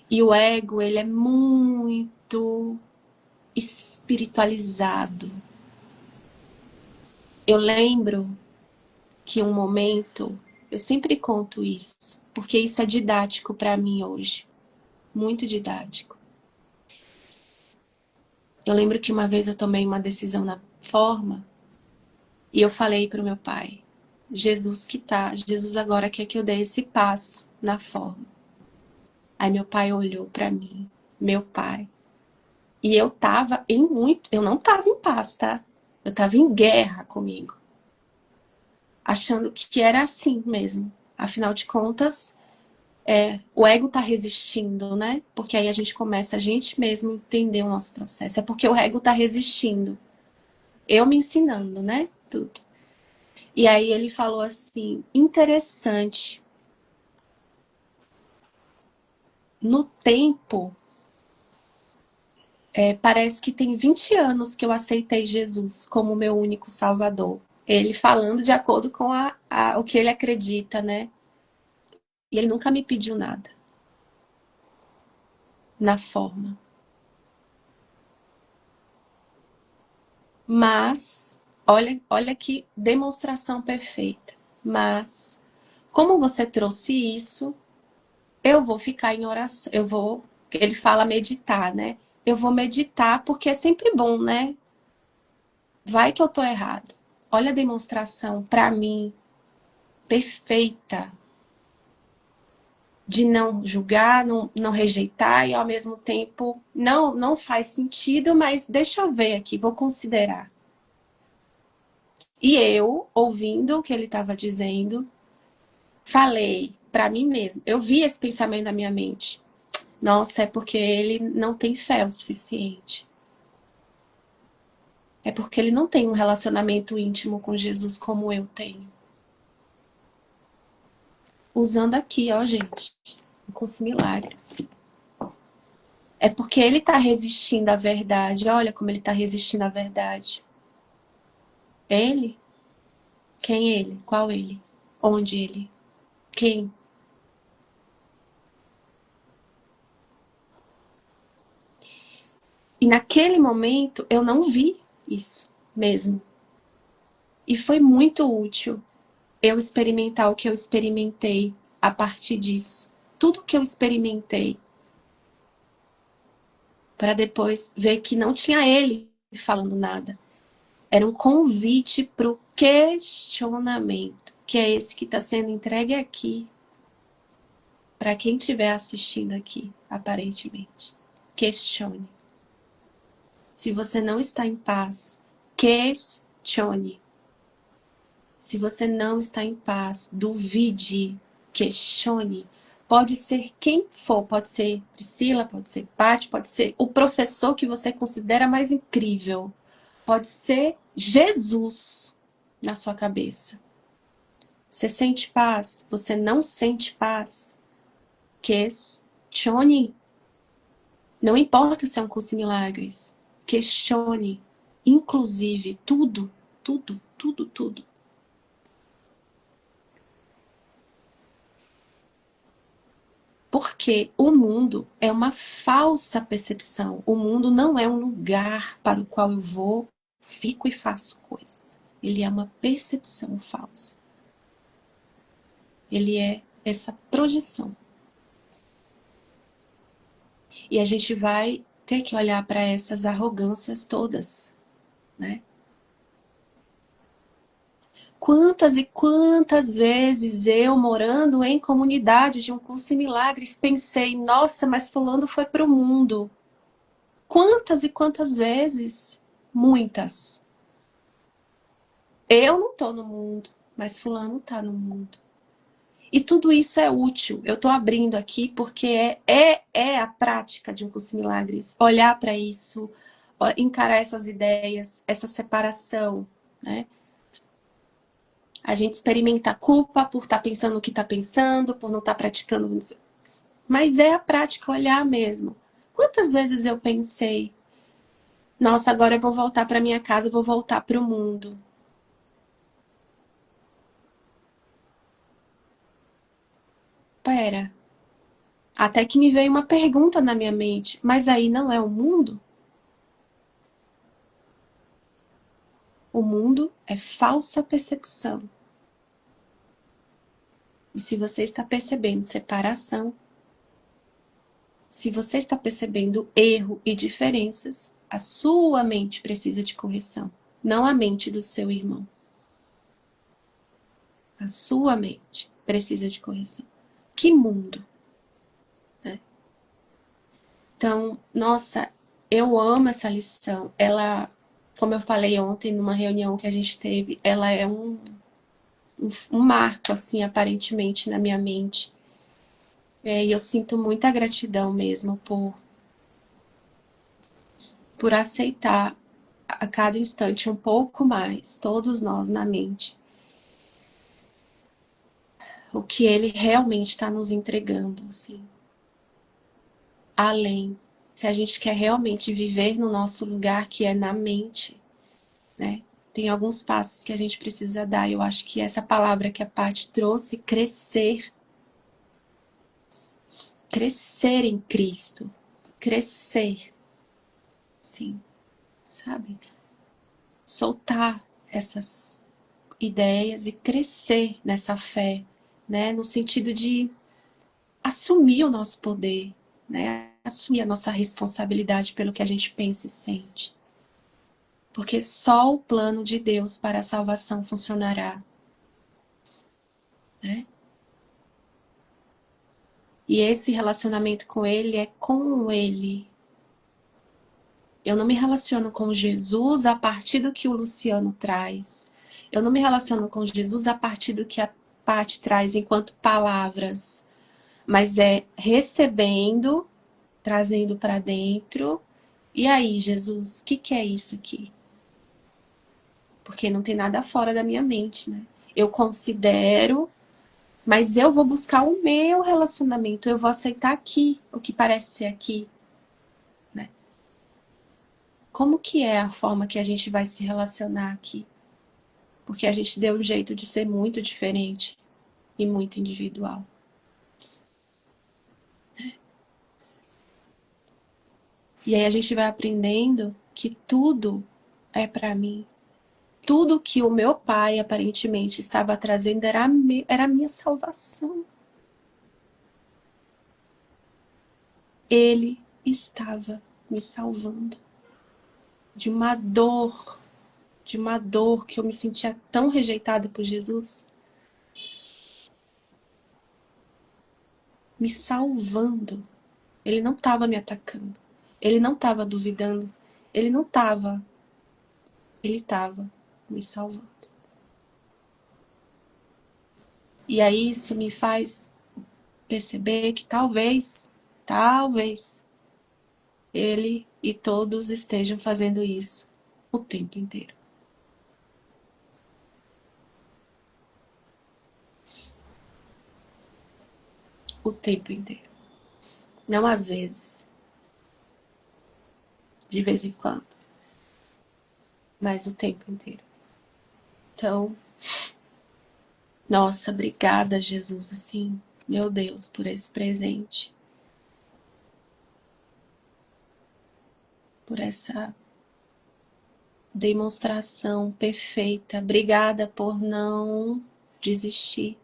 E o ego, ele é muito espiritualizado. Eu lembro que um momento, eu sempre conto isso, porque isso é didático para mim hoje. Muito didático. Eu lembro que uma vez eu tomei uma decisão na forma e eu falei para o meu pai: Jesus agora quer que eu dê esse passo na forma. Aí meu pai olhou para mim, meu pai. E eu não tava em paz, tá? Eu tava em guerra comigo. Achando que era assim mesmo. Afinal de contas, o ego tá resistindo, né? Porque aí a gente começa a gente mesmo entender o nosso processo. É porque o ego tá resistindo. Eu me ensinando, né? Tudo. E aí ele falou assim, interessante. No tempo, parece que tem 20 anos que eu aceitei Jesus como meu único salvador. Ele falando de acordo com o que ele acredita, né? E ele nunca me pediu nada. Na forma. Mas, olha que demonstração perfeita. Mas, como você trouxe isso, eu vou ficar em oração. Ele fala meditar, né? Eu vou meditar porque é sempre bom, né? Vai que eu tô errado. Olha a demonstração, para mim, perfeita. De não julgar, não rejeitar e ao mesmo tempo não faz sentido, mas deixa eu ver aqui, vou considerar. E eu, ouvindo o que ele estava dizendo, falei para mim mesma. Eu vi esse pensamento na minha mente. Nossa, é porque ele não tem fé o suficiente. É porque ele não tem um relacionamento íntimo com Jesus como eu tenho. Usando aqui, ó, gente, um curso milagres. É porque ele está resistindo à verdade. Olha como ele está resistindo à verdade. Ele? Quem ele? Qual ele? Onde ele? Quem? E naquele momento eu não vi isso mesmo. E foi muito útil eu experimentar o que eu experimentei a partir disso. Tudo que eu experimentei. Para depois ver que não tinha ele falando nada. Era um convite para o questionamento, que é esse que está sendo entregue aqui. Para quem estiver assistindo aqui, aparentemente. Questione. Se você não está em paz, questione. Se você não está em paz, duvide, questione. Pode ser quem for, pode ser Priscila, pode ser Paty, pode ser o professor que você considera mais incrível. Pode ser Jesus na sua cabeça. Você sente paz? Você não sente paz? Questione. Não importa se é um curso em milagres. Questione. Inclusive, tudo, tudo, tudo, tudo. Porque o mundo é uma falsa percepção. O mundo não é um lugar para o qual eu vou, fico e faço coisas. Ele é uma percepção falsa. Ele é essa projeção. E a gente vai ter que olhar para essas arrogâncias todas, né? Quantas e quantas vezes eu, morando em comunidade de um curso em milagres, pensei, nossa, mas fulano foi para o mundo. Quantas e quantas vezes? Muitas. Eu não estou no mundo, mas fulano está no mundo. E tudo isso é útil. Eu estou abrindo aqui porque é a prática de um curso em milagres. Olhar para isso, encarar essas ideias, essa separação, né? A gente experimenta a culpa por estar pensando o que está pensando, por não estar praticando. Mas é a prática olhar mesmo. Quantas vezes eu pensei, nossa, agora eu vou voltar para minha casa, eu vou voltar para o mundo. Pera. Até que me veio uma pergunta na minha mente, mas aí não é o mundo? O mundo é falsa percepção. E se você está percebendo separação, se você está percebendo erro e diferenças, a sua mente precisa de correção, não a mente do seu irmão. A sua mente precisa de correção. Que mundo? Né? Então, nossa, eu amo essa lição. Ela, como eu falei ontem numa reunião que a gente teve, ela é um marco, assim, aparentemente, na minha mente. E eu sinto muita gratidão mesmo por aceitar a cada instante um pouco mais, todos nós na mente, o que ele realmente está nos entregando, assim. Além, se a gente quer realmente viver no nosso lugar, que é na mente, né? Tem alguns passos que a gente precisa dar. Eu acho que essa palavra que a Paty trouxe, crescer em Cristo, crescer, sim, sabe? Soltar essas ideias e crescer nessa fé, né? No sentido de assumir o nosso poder, né? Assumir a nossa responsabilidade pelo que a gente pensa e sente. Porque só o plano de Deus para a salvação funcionará, né? E esse relacionamento com Ele é com Ele. Eu não me relaciono com Jesus a partir do que o Luciano traz. Eu não me relaciono com Jesus a partir do que a Paty traz enquanto palavras. Mas é recebendo, trazendo para dentro. E aí, Jesus, o que é isso aqui? Porque não tem nada fora da minha mente, né? Eu considero, mas eu vou buscar o meu relacionamento. Eu vou aceitar aqui, o que parece ser aqui, né? Como que é a forma que a gente vai se relacionar aqui? Porque a gente deu um jeito de ser muito diferente e muito individual. E aí a gente vai aprendendo que tudo é para mim. Tudo que o meu pai aparentemente estava trazendo era a minha salvação. Ele estava me salvando de uma dor que eu me sentia tão rejeitada por Jesus, me salvando. Ele não estava me atacando, ele não estava duvidando, ele estava me salvando. E aí isso me faz perceber que talvez ele e todos estejam fazendo isso o tempo inteiro. O tempo inteiro. Não às vezes, de vez em quando, mas o tempo inteiro. Então, nossa, obrigada, Jesus, assim, meu Deus, por esse presente. Por essa demonstração perfeita. Obrigada por não desistir.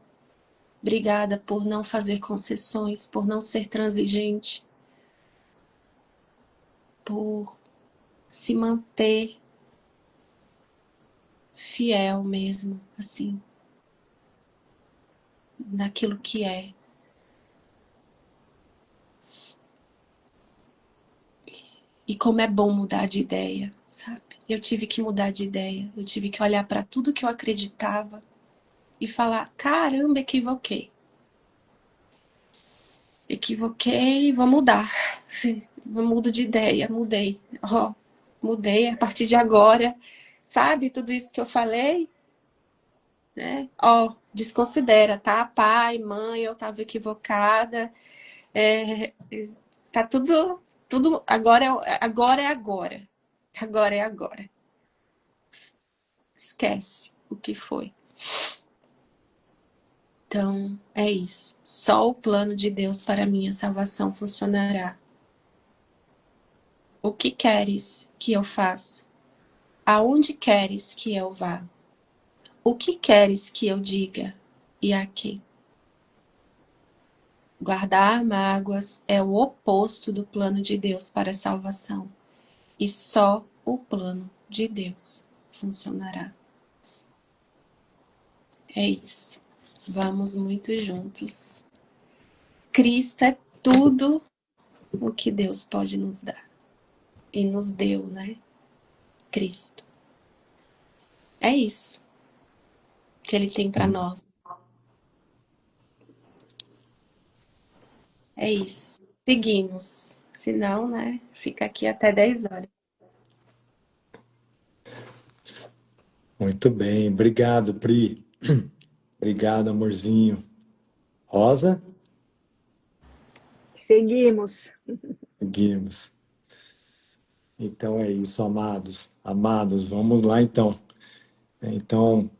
Obrigada por não fazer concessões, por não ser transigente, por se manter fiel mesmo, assim, naquilo que é. E como é bom mudar de ideia, sabe? Eu tive que mudar de ideia, eu tive que olhar para tudo que eu acreditava e falar, caramba, equivoquei. Equivoquei, vou mudar. Eu mudo de ideia, mudei. Mudei a partir de agora. Sabe tudo isso que eu falei? Né? Desconsidera, tá? Pai, mãe, eu tava equivocada. É, tá tudo, agora é agora. Agora é agora. Esquece o que foi. Então, é isso. Só o plano de Deus para a minha salvação funcionará. O que queres que eu faça? Aonde queres que eu vá? O que queres que eu diga e a quem? Guardar mágoas é o oposto do plano de Deus para a salvação. E só o plano de Deus funcionará. É isso. Vamos muito juntos. Cristo é tudo o que Deus pode nos dar. E nos deu, né? Cristo. É isso que Ele tem para nós. É isso. Seguimos. Senão, né? Fica aqui até 10 horas. Muito bem. Obrigado, Pri. Obrigado, amorzinho. Rosa? Seguimos. Seguimos. Então é isso, amados. Amadas, vamos lá então. Então,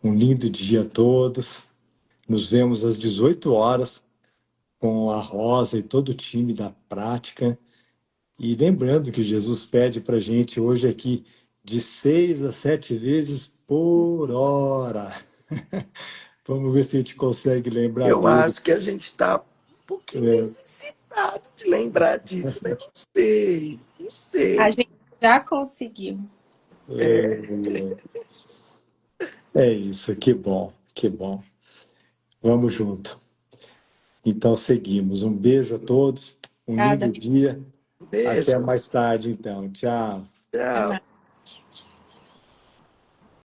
um lindo dia a todos. Nos vemos às 18 horas com a Rosa e todo o time da prática. E lembrando que Jesus pede para a gente hoje aqui de 6 a 7 vezes por hora. Vamos ver se a gente consegue lembrar Eu dele. acho que a gente está um pouquinho É, necessitado de lembrar disso, né? Não sei, não A sei. gente já conseguiu. é isso, que bom, que bom. Vamos junto. Então seguimos. Um beijo a todos, um lindo Obrigada. dia. Até Beijo, mais tarde, então. Tchau. Até tchau. mais.